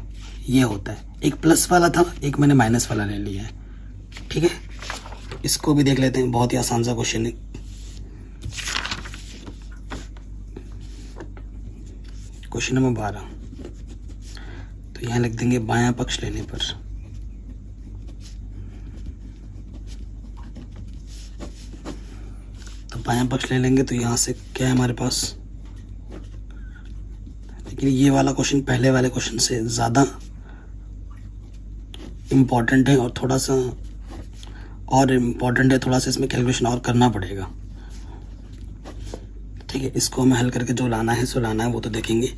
ये होता है, एक प्लस वाला था, एक मैंने माइनस वाला ले लिया है। ठीक है, इसको भी देख लेते हैं, बहुत ही आसान सा क्वेश्चन है। क्वेश्चन नंबर 12, तो यहाँ लिख देंगे बायां पक्ष लेने पर बायां पक्ष ले लेंगे तो यहाँ से क्या है हमारे पास, लेकिन ये वाला क्वेश्चन पहले वाले क्वेश्चन से ज़्यादा इम्पॉर्टेंट है, और थोड़ा सा और इम्पॉर्टेंट है, थोड़ा सा इसमें कैलकुलेशन और करना पड़ेगा। ठीक है, इसको हमें हल करके जो लाना है सो लाना है, वो तो देखेंगे।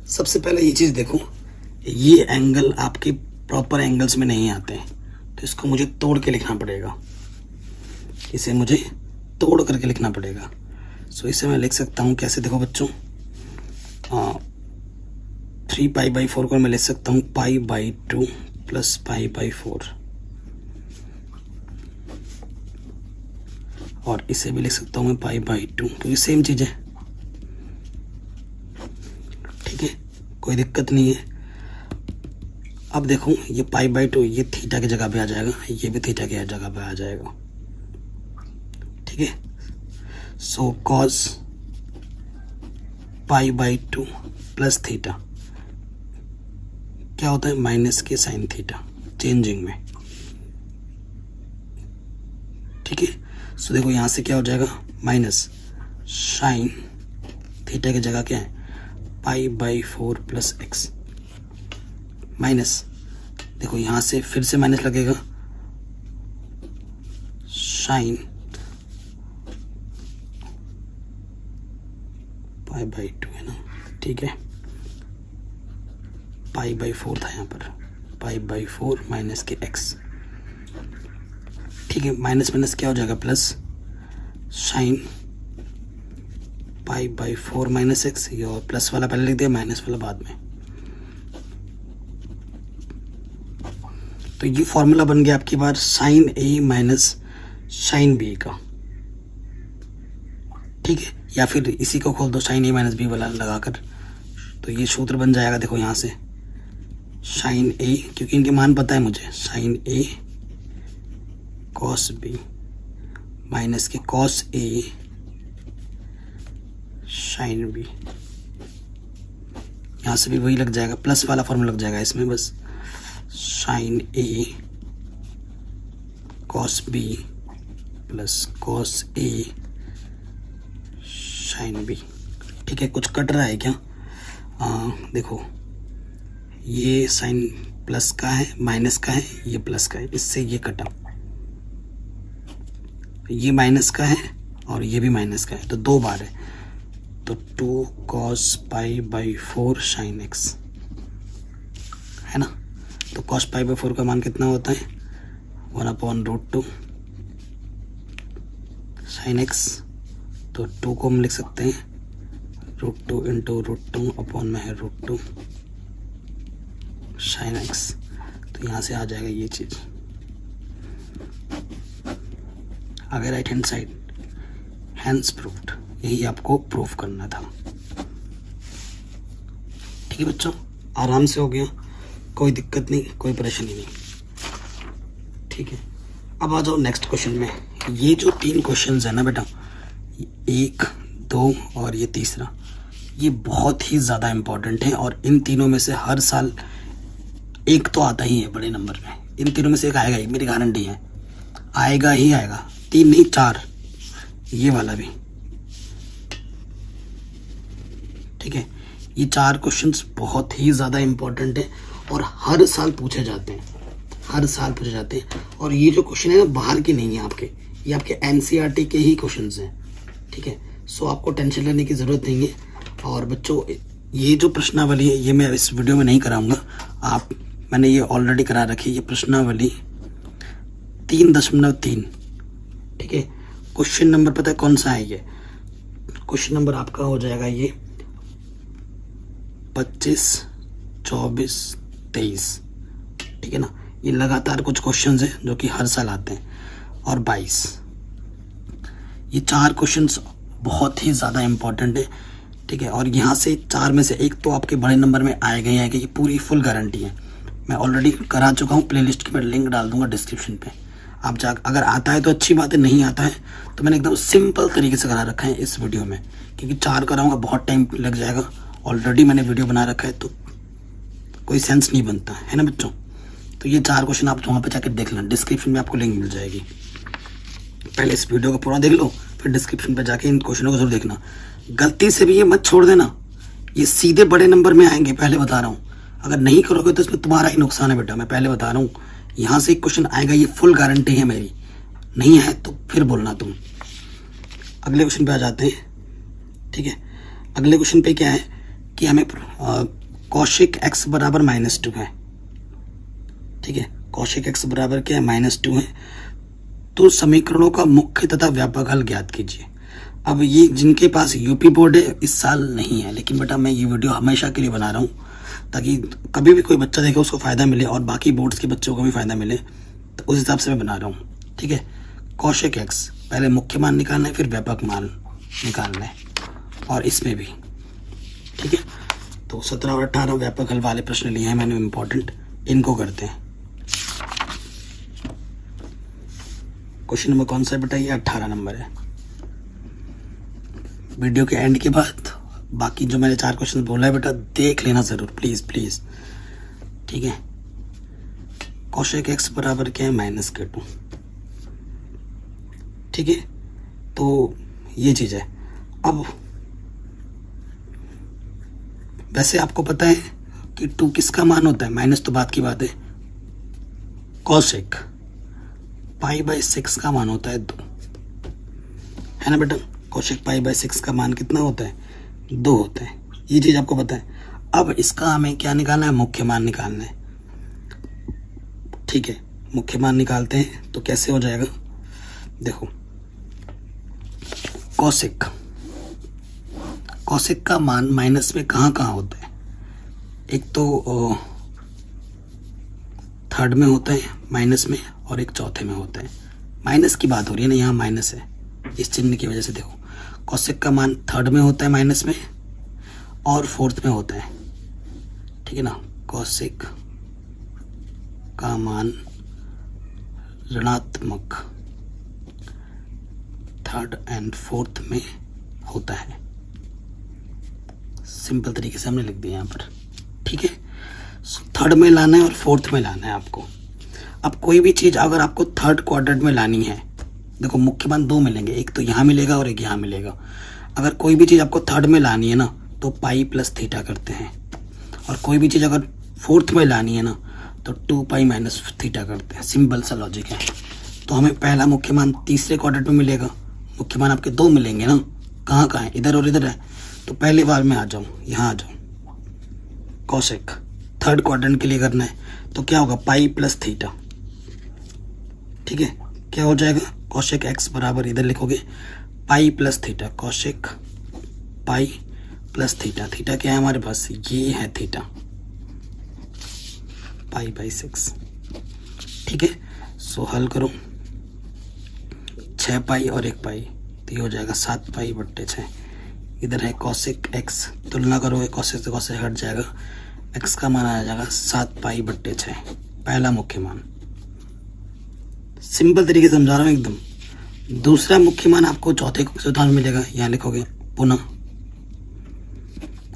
सबसे पहले ये चीज़ देखो, ये एंगल आपके प्रॉपर एंगल्स में नहीं आते हैं, तो इसको मुझे तोड़ के लिखना पड़ेगा, इसे मुझे तोड़ करके लिखना पड़ेगा। सो इसे मैं लिख सकता हूँ कैसे, देखो बच्चों, 3π/4 को मैं लिख सकता हूँ π/2 प्लस π/4, और इसे भी लिख सकता हूँ मैं π/2, क्योंकि सेम चीज़ है। ठीक है, कोई दिक्कत नहीं है। अब देखो ये π/2 ये थीटा की जगह पे आ जाएगा, ये भी थीटा की जगह पे आ जाएगा। ठीक है, सो cos π/2 प्लस थीटा क्या होता है, माइनस के साइन थीटा चेंजिंग में। ठीक है, सो देखो यहाँ से क्या हो जाएगा, माइनस साइन थीटा की जगह क्या है, π/4 प्लस x, माइनस, देखो यहाँ से फिर से माइनस लगेगा, साइन π/2 है ना। ठीक है, π/4 था यहाँ पर, π/4 माइनस के x। ठीक है, माइनस माइनस क्या हो जाएगा, प्लस साइन π/4 माइनस x, ये और प्लस वाला पहले लिख दिया, माइनस वाला बाद में। तो ये फॉर्मूला बन गया आपकी बार sine a minus sine b का। ठीक है, या फिर इसी को खोल दो साइन a माइनस b वाला लगाकर, तो ये सूत्र बन जाएगा। देखो यहाँ से साइन a, क्योंकि इनके मान पता है मुझे, sine a cos b minus के कॉस a साइन b, यहाँ से भी वही लग जाएगा, प्लस वाला फॉर्मूला लग जाएगा इसमें, बस sine a cos b plus cos a sine B. ठीक है, कुछ कट रहा है क्या? देखो ये साइन प्लस का है, माइनस का है, ये प्लस का है, इससे ये कटा, ये माइनस का है और ये भी माइनस का है, तो 2 बार है, तो 2 cos pi by 4 sine x है ना। तो cos पाई बाई 4 का मान कितना होता है? 1/√2 साइन एक्स। तो 2 को हम लिख सकते हैं √2 इंटू √2 अपॉन में है √2 साइन एक्स। तो यहाँ से आ जाएगा ये चीज़, आगे right hand side, hence proved. यही आपको प्रूफ करना था। ठीक है बच्चों, आराम से हो गया, कोई दिक्कत नहीं, कोई परेशानी नहीं। ठीक है, अब आ जाओ नेक्स्ट क्वेश्चन में। ये जो 3 क्वेश्चंस है ना बेटा, 1, 2 और ये तीसरा, ये बहुत ही ज़्यादा इम्पोर्टेंट है और इन तीनों में से हर साल एक तो आता ही है बड़े नंबर में। इन तीनों में से एक आएगा ही, मेरी गारंटी है, आएगा ही आएगा। 3 नहीं 4, ये वाला भी। ठीक है, ये 4 क्वेश्चंस बहुत ही ज़्यादा इम्पोर्टेंट है और हर साल पूछे जाते हैं, हर साल पूछे जाते हैं। और ये जो क्वेश्चन है ना, बाहर के नहीं है आपके, ये आपके एनसीईआरटी के ही क्वेश्चंस हैं। ठीक है, सो आपको टेंशन लेने की ज़रूरत नहीं है। और बच्चों, ये जो प्रश्नावली है ये मैं इस वीडियो में नहीं कराऊंगा, मैंने ये ऑलरेडी करा रखी है, ये प्रश्नावली 3.3। ठीक है, क्वेश्चन नंबर पता है कौन सा है? ये क्वेश्चन नंबर आपका हो जाएगा ये 25, 24, 23। ठीक है ना, ये लगातार कुछ क्वेश्चंस हैं जो कि हर साल आते हैं। और 22, ये 4 क्वेश्चंस बहुत ही ज़्यादा इम्पोर्टेंट है। ठीक है, और यहाँ से 4 में से एक तो आपके बड़े नंबर में आएगा ही आएगा, ये पूरी फुल गारंटी है। मैं ऑलरेडी करा चुका हूँ, प्लेलिस्ट की मैं लिंक डाल दूंगा डिस्क्रिप्शन पे, आप जा, अगर आता है तो अच्छी बात है, नहीं आता है तो मैंने एकदम सिंपल तरीके से करा रखा है इस वीडियो में, क्योंकि 4 कराऊंगा बहुत टाइम लग जाएगा। ऑलरेडी मैंने वीडियो बना रखा है तो कोई सेंस नहीं बनता है ना बच्चों। तो ये 4 क्वेश्चन आप वहाँ पे जाकर देख लेना, डिस्क्रिप्शन में आपको लिंक मिल जाएगी। पहले इस वीडियो को पूरा देख लो, फिर डिस्क्रिप्शन पे जाके इन क्वेश्चनों को जरूर देखना। गलती से भी ये मत छोड़ देना, ये सीधे बड़े नंबर में आएंगे, पहले बता रहा हूँ। अगर नहीं करोगे तो इसमें तुम्हारा ही नुकसान है बेटा, मैं पहले बता रहा हूँ। यहाँ से एक क्वेश्चन आएगा, ये फुल गारंटी है मेरी, नहीं है तो फिर बोलना तुम। अगले क्वेश्चन पे आ जाते हैं। ठीक है, अगले क्वेश्चन पे क्या है कि हमें कौशिक x बराबर -2 है। ठीक है, कौशिक x बराबर क्या है? -2 है। तो समीकरणों का मुख्य तथा व्यापक हल ज्ञात कीजिए। अब ये जिनके पास यूपी बोर्ड है इस साल नहीं है, लेकिन बेटा मैं ये वीडियो हमेशा के लिए बना रहा हूँ ताकि कभी भी कोई बच्चा देखे उसको फ़ायदा मिले और बाकी बोर्ड्स के बच्चों को भी फ़ायदा मिले, तो उस हिसाब से मैं बना रहा हूँ। ठीक है, कौशिक x पहले मुख्य मान निकालना है, फिर व्यापक मान निकालना है, और इसमें भी। ठीक है, तो 17 और 18 व्यापक हल वाले प्रश्न लिए हैं मैंने इम्पोर्टेंट, इनको करते हैं। क्वेश्चन नंबर कौन सा है बेटा? ये 18 नंबर है। वीडियो के एंड के बाद बाकी जो मैंने 4 क्वेश्चन बोला है बेटा देख लेना जरूर, प्लीज प्लीज। ठीक है, कौशिक x बराबर क्या है? -2। ठीक है, तो ये चीज है। अब वैसे आपको पता है कि 2 किसका मान होता है? माइनस तो बात की बात है, कौशिक π/6 का मान होता है 2, है ना बेटा? कौशिक π/6 का मान कितना होता है? 2 होता है, ये चीज आपको पता है। अब इसका हमें क्या निकालना है? मुख्य मान निकालना है। ठीक है, मुख्य मान निकालते हैं तो कैसे हो जाएगा? देखो, कौशिक का मान माइनस में कहाँ कहाँ होता है? एक तो थर्ड में होता है माइनस में, और एक चौथे में होता है। माइनस की बात हो रही है ना, यहाँ माइनस है इस चिन्ह की वजह से। देखो, कौशिक का मान थर्ड में होता है माइनस में, और फोर्थ में होता है। ठीक है ना, कौशिक का मान ऋणात्मक थर्ड एंड फोर्थ में होता है। सिंपल तरीके से हमने लिख दिया यहाँ पर। ठीक है, थर्ड में लाना है और फोर्थ में लाना है आपको। अब कोई भी चीज अगर आपको थर्ड क्वाड्रेंट में लानी है, देखो मुख्य मान 2 मिलेंगे, एक तो यहाँ मिलेगा और एक यहाँ मिलेगा। अगर कोई भी चीज़ आपको थर्ड में लानी है ना तो पाई प्लस थीटा करते हैं, और कोई भी चीज़ अगर फोर्थ में लानी है ना तो 2 पाई माइनस थीटा करते हैं। सिंपल सा लॉजिक है। तो हमें पहला मुख्य मान तीसरे क्वाड्रेंट में मिलेगा। मुख्य मान आपके 2 मिलेंगे ना, कहाँ कहाँ है, इधर और इधर है। तो पहली बार में आ जाऊँ, यहाँ आ जाऊँ, कॉसेक थर्ड क्वाड्रेंट के लिए करना है तो क्या होगा, पाई प्लस थीटा। ठीक है, क्या हो जाएगा, कॉसेक एक्स बराबर इधर लिखोगे pi plus theta, cosec pi plus theta. Theta क्या है हमारे पास, ये है थीटा, पाई/6। ठीक है, सो हल करो, 6 पाई और 1 पाई तो ये हो जाएगा 7 पाई/6। इधर है कॉसेक एक्स, तुलना करोगे कॉसेक से कॉसेक हट जाएगा, एक्स का मान आ जाएगा 7 पाई/6, पहला मुख्य मान। सिंपल तरीके से समझा रहा हूँ एकदम। दूसरा मुख्य मान आपको चौथे चौथा में मिलेगा, यहाँ लिखोगे पुनः,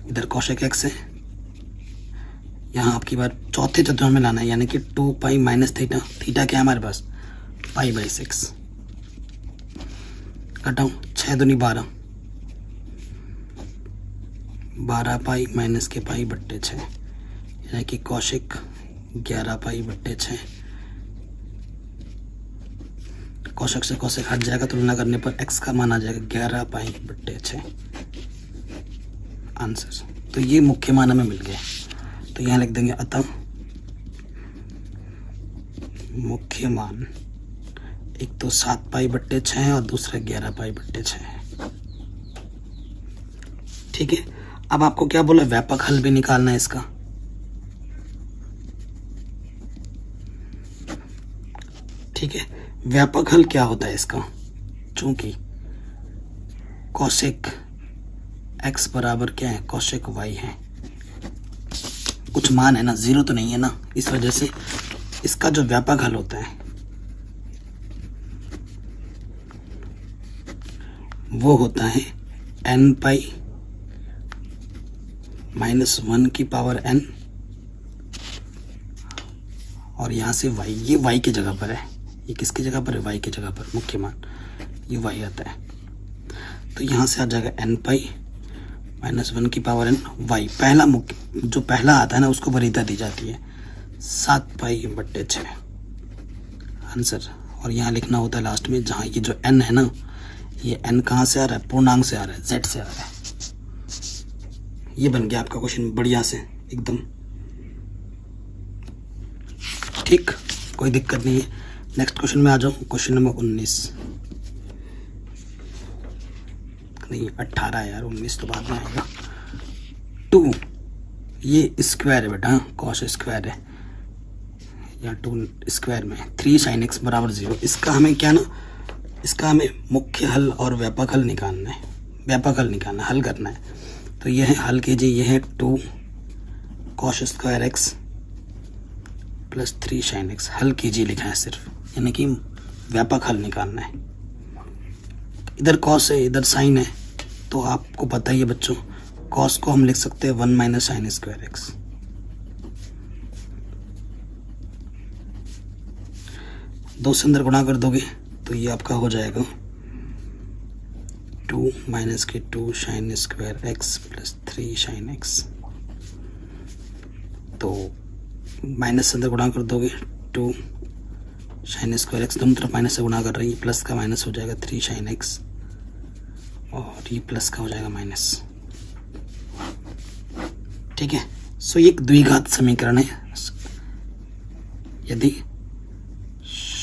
इधर कॉसेक एक्स है, यहाँ आपकी बार चौथे चतुर्थ में लाना है, यानी कि 2 पाई माइनस थीटा। थीटा क्या है हमारे पास, पाई/6। घटाऊं, 6 दूनी 12, 12 पाई माइनस के पाई/6, यानी कि कॉसेक 11 पाई/6। कॉसेक से कॉसेक हट जाएगा, तुलना करने पर एक्स का मान आ जाएगा 11 पाई/6 आंसर। तो ये मुख्य मान हमें मिल गया। तो यहाँ लिख देंगे अतः मुख्य मान एक तो 7 पाई/6 है और दूसरा 11 पाई/6 है। ठीक है, अब आपको क्या बोला, व्यापक हल भी निकालना है इसका। ठीक है, व्यापक हल क्या होता है इसका, चूंकि कॉसेक एक्स बराबर क्या है, कॉसेक वाई है, कुछ मान है ना, जीरो तो नहीं है ना, इस वजह से इसका जो व्यापक हल होता है वो होता है n पाई -1 की पावर n, और यहाँ से y, ये y की जगह पर है, ये किसकी जगह पर है, y की जगह पर, मुख्य मान ये y आता है। तो यहाँ से आ जाएगा n पाई -1 की पावर n y। पहला मुख्य जो पहला आता है ना उसको वरीयता दी जाती है 7 पाई/6 आंसर। और यहाँ लिखना होता है लास्ट में, जहाँ ये जो n है ना, ये n कहाँ से आ रहा है, पूर्णांक से आ रहा है, z से आ रहा है। ये बन गया आपका क्वेश्चन बढ़िया से एकदम। ठीक, कोई दिक्कत नहीं है। नेक्स्ट क्वेश्चन में आ जाओ, क्वेश्चन नंबर 19 नहीं 18 यार, 19 तो बाद में आएगा। 2 ये स्क्वायर है बेटा, कॉस स्क्वायर है, या 2 स्क्वायर में 3 sin x बराबर 0। इसका हमें क्या ना, इसका हमें मुख्य हल और व्यापक हल निकालना है, व्यापक हल निकालना है, हल करना है। तो यह है, हल कीजिए, यह है 2 cos square x plus 3 sin x, हल कीजिए लिखा है सिर्फ, यानी कि व्यापक हल निकालना है। इधर cos है, इधर sin है, तो आपको पता ही है बच्चों, cos को हम लिख सकते हैं 1 माइनस sin स्क्वायर एक्स। दो से अंदर गुणा कर दोगे तो ये आपका हो जाएगा 2 माइनस के 2 sin square x plus 3 sin x। तो माइनस से अंदर गुणा कर दोगे 2 sin स्क्वायर एक्स, दोनों तरफ माइनस से गुणा कर रही है, प्लस का माइनस हो जाएगा 3 sin x, और ये प्लस का हो जाएगा माइनस। ठीक है, सो ये एक द्विघात समीकरण है। यदि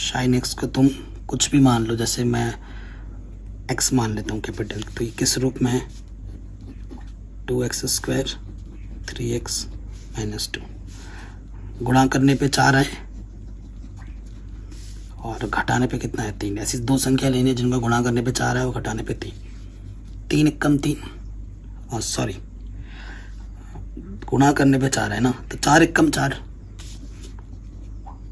sin x को तुम कुछ भी मान लो, जैसे मैं x मान लेता हूँ कैपिटल, तो ये किस रूप में है, 2x स्क्वायर 3x माइनस 2, गुणा करने पे 4 है और घटाने पे कितना है, 3। ऐसी दो संख्या लेनी है जिनका गुणा करने पे 4 है और घटाने पे 3। 3 एकम 3, और सॉरी गुणा करने पे 4 है ना, तो 4 एकम 4,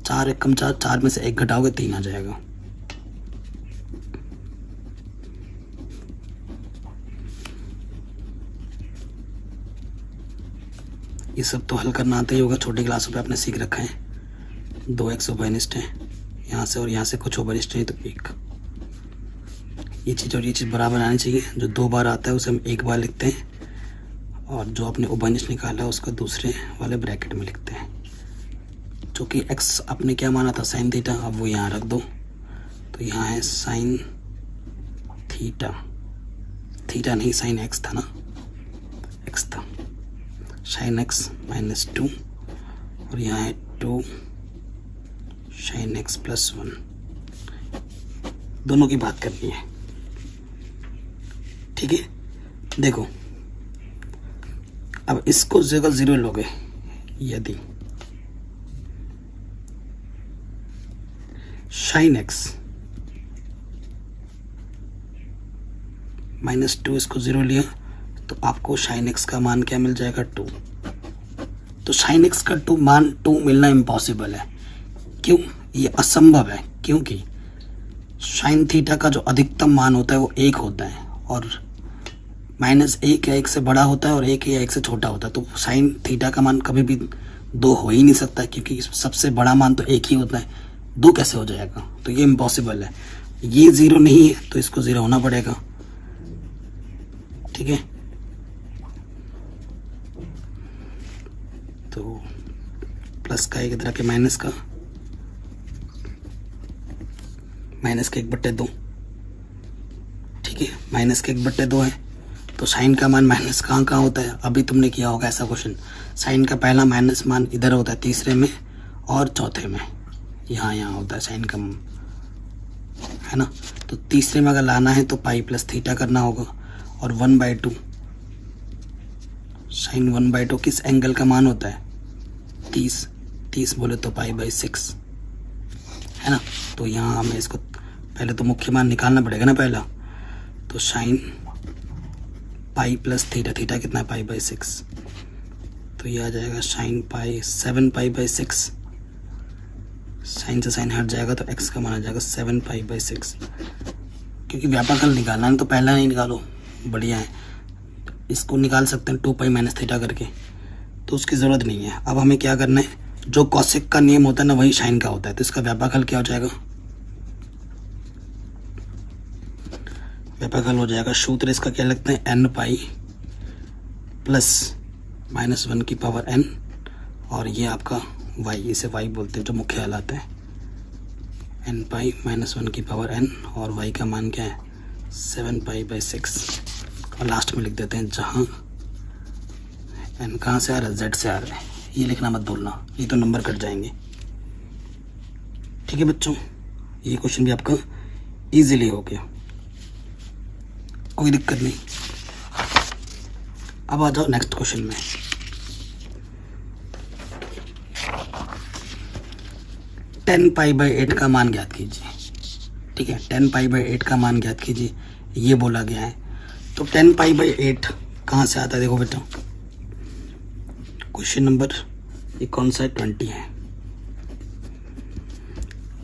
4 एकम 4, 4 में से 1 घटाओगे 3 आ जाएगा। ये सब तो हल करना आता ही होगा, छोटी क्लासों पे आपने सीख रखा है। 2x ओवरनिस्ट है यहाँ से, और यहाँ से कुछ ओवरनिस्ट है तो 1। ये चीज़ और ये चीज़ बराबर आनी चाहिए। जो 2 बार आता है उसे हम 1 बार लिखते हैं, और जो आपने उभयनिष्ठ निकाला है उसका दूसरे वाले ब्रैकेट में लिखते हैं। जो कि x आपने क्या माना था, साइन थीटा, अब वो यहाँ रख दो। तो यहाँ है साइन थीटा, थीटा नहीं साइन x था ना, x था, साइन x -2, और यहाँ है 2 साइन x +1। दोनों की बात करनी है, ठीक है। देखो अब इसको जगह 0 लोगे, यदि साइन x -2 इसको 0 लिया तो आपको साइन x का मान क्या मिल जाएगा, 2। तो साइन x का मान 2 मिलना इम्पॉसिबल है। क्यों? ये असंभव है, क्योंकि साइन थीटा का जो अधिकतम मान होता है वो 1 होता है, और -1 या 1 से बड़ा होता है और 1 या 1 से छोटा होता है। तो साइन थीटा का मान कभी भी 2 हो ही नहीं सकता, क्योंकि सबसे बड़ा मान तो 1 ही होता है। 2 कैसे हो जाएगा? तो ये इम्पॉसिबल है। ये 0 नहीं है तो इसको 0 होना पड़ेगा, ठीक है। तो प्लस का एक तरह के माइनस का 1/2, ठीक है। -1/2 है, तो साइन का मान माइनस कहाँ होता है? अभी तुमने किया होगा ऐसा क्वेश्चन। साइन का पहला माइनस मान इधर होता है, तीसरे में और चौथे में, यहाँ होता है साइन का, है ना। तो तीसरे में अगर लाना है तो पाई प्लस थीटा करना होगा, और 1/2 साइन 1/2 किस एंगल का मान होता है? 30 बोले तो π/6, है ना। तो यहाँ हमें इसको पहले तो मुख्य मान निकालना पड़ेगा ना पहला। तो sine pi plus theta, theta कितना है? π/6। तो ये आ जाएगा साइन 7π/6। साइन से साइन हट जाएगा तो x का मान आ जाएगा 7π/6। क्योंकि व्यापक हल निकालना है तो पहला नहीं निकालो, बढ़िया है। इसको निकाल सकते हैं 2π - थीटा करके, तो उसकी ज़रूरत नहीं है। अब हमें क्या करना है, जो कॉसेक का नियम होता है ना वही साइन का होता है। तो इसका व्यापक हल क्या हो जाएगा? व्यापक हल हो जाएगा, सूत्र इसका क्या लगता है, n π + -1 की पावर n, और ये आपका y, इसे y बोलते हैं जो मुख्य हल आता है, n π -1 की पावर n, और y का मान क्या है, 7π/6। और लास्ट में लिख देते हैं जहाँ n कहाँ से आ रहा है, z से आ रहा है। ये लिखना मत भूलना, ये तो नंबर कट जाएंगे, ठीक है बच्चों। ये क्वेश्चन भी आपका इजीली हो गया, कोई दिक्कत नहीं। अब आ जाओ नेक्स्ट क्वेश्चन में। टेन π/8 का मान ज्ञात कीजिए, ठीक है। 10 π/8 का मान ज्ञात कीजिए, ये बोला गया है। तो 10 π/8 कहाँ से आता है? देखो बेटा, क्वेश्चन नंबर ये कौन सा है, 20 है,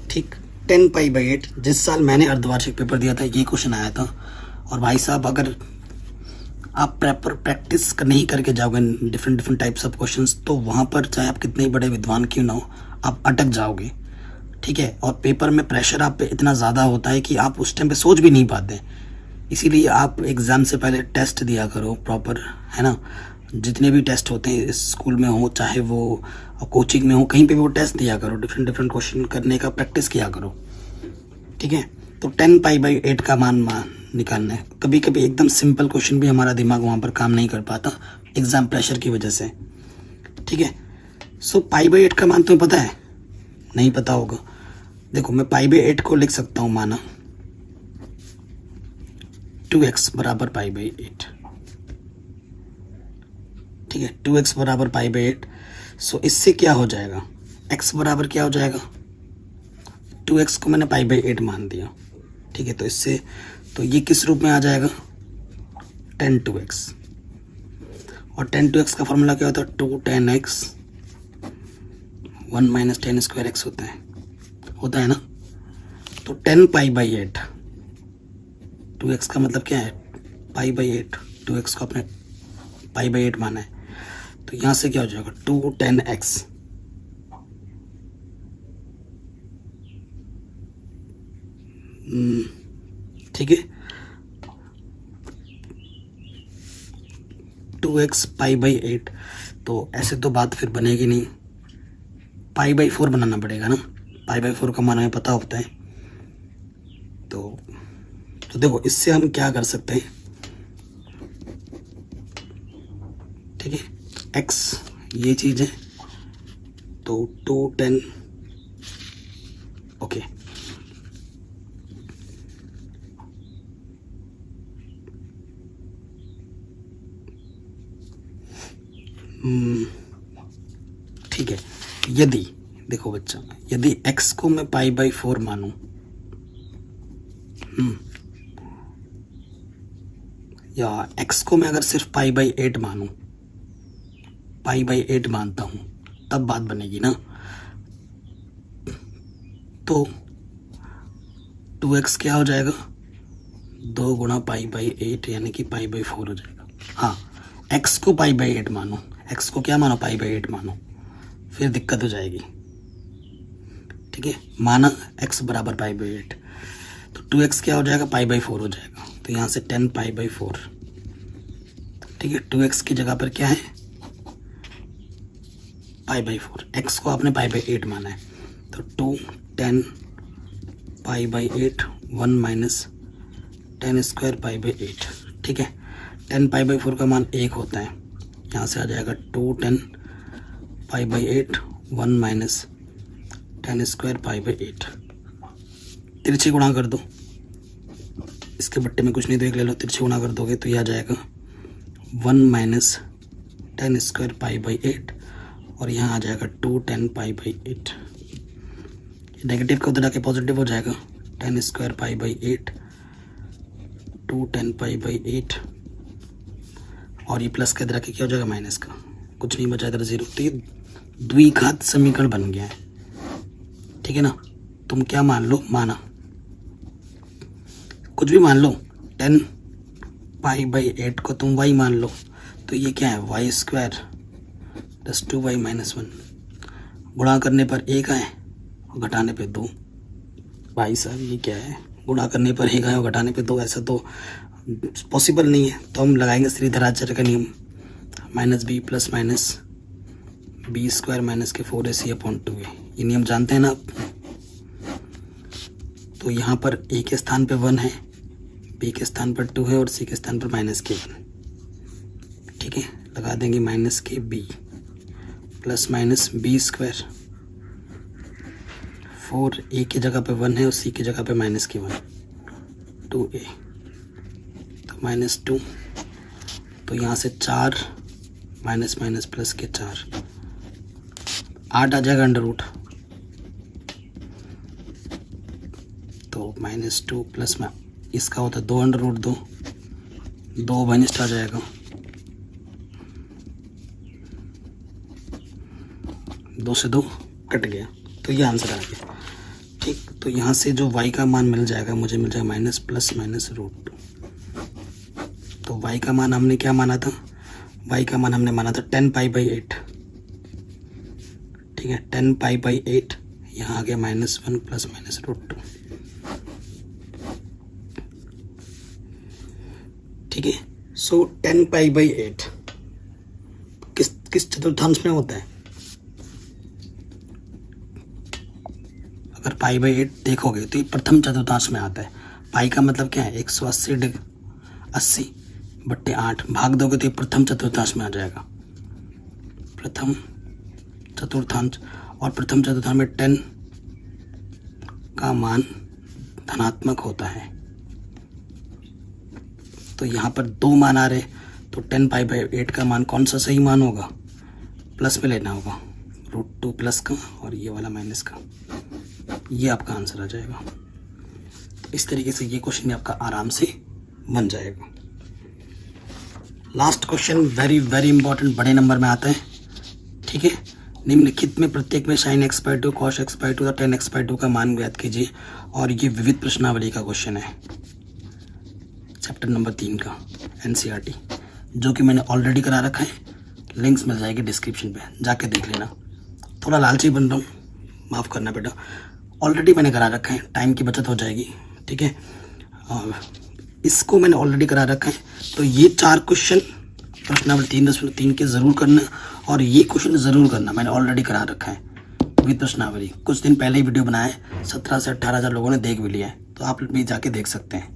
ठीक। 10 π/8 जिस साल मैंने अर्धवार्षिक पेपर दिया था ये क्वेश्चन आया था। और भाई साहब अगर आप प्रैक्टिस नहीं करके जाओगे डिफरेंट टाइप्स ऑफ क्वेश्चंस, तो वहाँ पर चाहे आप कितने बड़े विद्वान क्यों ना हो, आप अटक जाओगे, ठीक है। और पेपर में प्रेशर आप पे इतना ज़्यादा होता है कि आप उस टाइम पे सोच भी नहीं पाते। इसीलिए आप एग्ज़ाम से पहले टेस्ट दिया करो प्रॉपर, है ना। जितने भी टेस्ट होते हैं स्कूल में हो चाहे वो कोचिंग में हो, कहीं पे भी वो टेस्ट दिया करो, डिफरेंट क्वेश्चन करने का प्रैक्टिस किया करो, ठीक है। तो 10 π/8 का मान निकालना है। कभी कभी एकदम सिंपल क्वेश्चन भी हमारा दिमाग वहाँ पर काम नहीं कर पाता एग्जाम प्रेशर की वजह से, ठीक है। सो π/8 का मान तुम्हें पता है? नहीं पता होगा। देखो मैं π/8 को लिख सकता हूँ माना 2x = π/8, ठीक है। 2x = π/8। सो इससे क्या हो जाएगा, x बराबर क्या हो जाएगा, 2x को मैंने π/8 मान दिया, ठीक है। तो इससे तो ये किस रूप में आ जाएगा, 10/2x। और 10/2x का फॉर्मूला क्या होता है, 2 tan x 1 - tan² x होता है ना। तो 10 π/8, 2x का मतलब क्या है, π/8, 2x को अपने π/8 माना है। तो यहाँ से क्या हो जाएगा, 2 tan x, ठीक है। 2x π/8, तो ऐसे तो बात फिर बनेगी नहीं, π/4 बनाना पड़ेगा ना, π/4 का मान हमें पता होता है। तो देखो इससे हम क्या कर सकते हैं, ठीक है, x ये चीज़ है, तो 2 10 ओके, ठीक है। यदि देखो बच्चा, यदि x को मैं π/4 मानूं, या x को मैं अगर सिर्फ π/8 मानूं, π/8 मानता हूं, तब बात बनेगी ना। तो 2x क्या हो जाएगा, 2 गुणा π/8 यानी कि π/4 हो जाएगा। हाँ, x को π/8 मानो, x को क्या मानो, π/8 मानो, फिर दिक्कत हो जाएगी, ठीक है। माना x बराबर π/8, तो 2x क्या हो जाएगा, π/4 हो जाएगा, तो यहाँ से 10 π/4, ठीक है। 2x की जगह पर क्या है, π/4, x को आपने π/8 माना है, तो 2 10 π/8 1 माइनस 10 स्क्वायर π/8, ठीक है। 10 π/4 का मान 1 होता है, यहाँ से आ जाएगा 2 10 π/8 1 माइनस 10 स्क्वायर π/8। तिरछी गुणा कर दो, इसके बट्टे में कुछ नहीं देख ले लो, तिरछी गुणा कर दोगे तो यह आ जाएगा 1 माइनस 10 स्क्वायर π/8, और यहाँ आ जाएगा 2 10 π/8। नेगेटिव का उधर आके पॉजिटिव हो जाएगा, 10 स्क्वायर π/8 2 10 π/8, और ये प्लस का इधर आके क्या हो जाएगा, माइनस का, कुछ नहीं बचा इधर 0। तो ये द्विघात समीकरण बन गया है, ठीक है ना। तुम क्या मान लो, माना कुछ भी मान लो, 10 π/8 को तुम y मान लो, तो ये क्या है, y square plus 2y minus 1, गुणा करने पर 1 आए और घटाने पे 2। भाई साहब ये क्या है, गुणा करने पर 1 आए और घटाने पे 2, ऐसा तो पॉसिबल नहीं है। तो हम लगाएंगे श्रीधराचार्य का नियम, -b plus minus B square minus के 4ac/2a, ये नियम जानते हैं ना आप। तो यहाँ पर a के स्थान पे 1 है, b के स्थान पर 2 है, और c के स्थान पर -k1, ठीक है। लगा देंगे -kb plus minus B square, 4 a की जगह पे 1 है और c की जगह पे -k1, 2a, तो -2, तो यहाँ से 4 माइनस माइनस प्लस के 4, 8 आ जाएगा अंडर रूट, तो -2 प्लस में इसका होता है 2 अंडर रूट 2, 2 घनिष्ठ आ जाएगा, 2 से 2 कट गया, तो ये आंसर आ गया, ठीक। तो यहाँ से जो y का मान मिल जाएगा, मुझे मिल जाएगा माइनस प्लस माइनस √2। तो y का मान हमने क्या माना था, y का मान हमने माना था 10 π/8, ठीक है। 10 π/8, यहाँ आ गया -1 प्लस माइनस √2, ठीक है। सो 10 π/8 किस चतुर्थांश में होता है, अगर π/8 देखोगे तो ये प्रथम चतुर्थांश में आता है। पाई का मतलब क्या है, 180 80/8 भाग दोगे तो ये प्रथम चतुर्थांश में आ जाएगा, प्रथम चतुर्थांश। और प्रथम चतुर्थांश में 10 का मान धनात्मक होता है, तो यहाँ पर 2 मान आ रहे, तो 10 π/8 का मान कौन सा सही मान होगा, प्लस में लेना होगा, √2 प्लस का और ये वाला माइनस का, ये आपका आंसर आ जाएगा। इस तरीके से ये क्वेश्चन आपका आराम से बन जाएगा। Last question very very important, बड़े नंबर में आता है, ठीक है। निम्नलिखित में प्रत्येक में sin x/2 cos x/2 तथा tan x/2 का मान ज्ञात कीजिए, और ये विविध प्रश्नावली का क्वेश्चन है, चैप्टर नंबर 3 का NCERT, जो कि मैंने ऑलरेडी करा रखा है, लिंक्स मिल जाएगी डिस्क्रिप्शन पे, जाके देख लेना। थोड़ा लालची बन रहा हूँ, माफ़ करना बेटा, ऑलरेडी मैंने करा रखा है, टाइम की बचत हो जाएगी, ठीक है। इसको मैंने ऑलरेडी करा रखा है, तो ये 4 क्वेश्चन प्रश्नावली 3.3 के ज़रूर करना और ये क्वेश्चन ज़रूर करना, मैंने ऑलरेडी करा रखा है विद प्रश्नावली। कुछ दिन पहले ही वीडियो बनाया है, 17 से 18 हज़ार लोगों ने देख भी लिया है, तो आप भी जाके देख सकते हैं।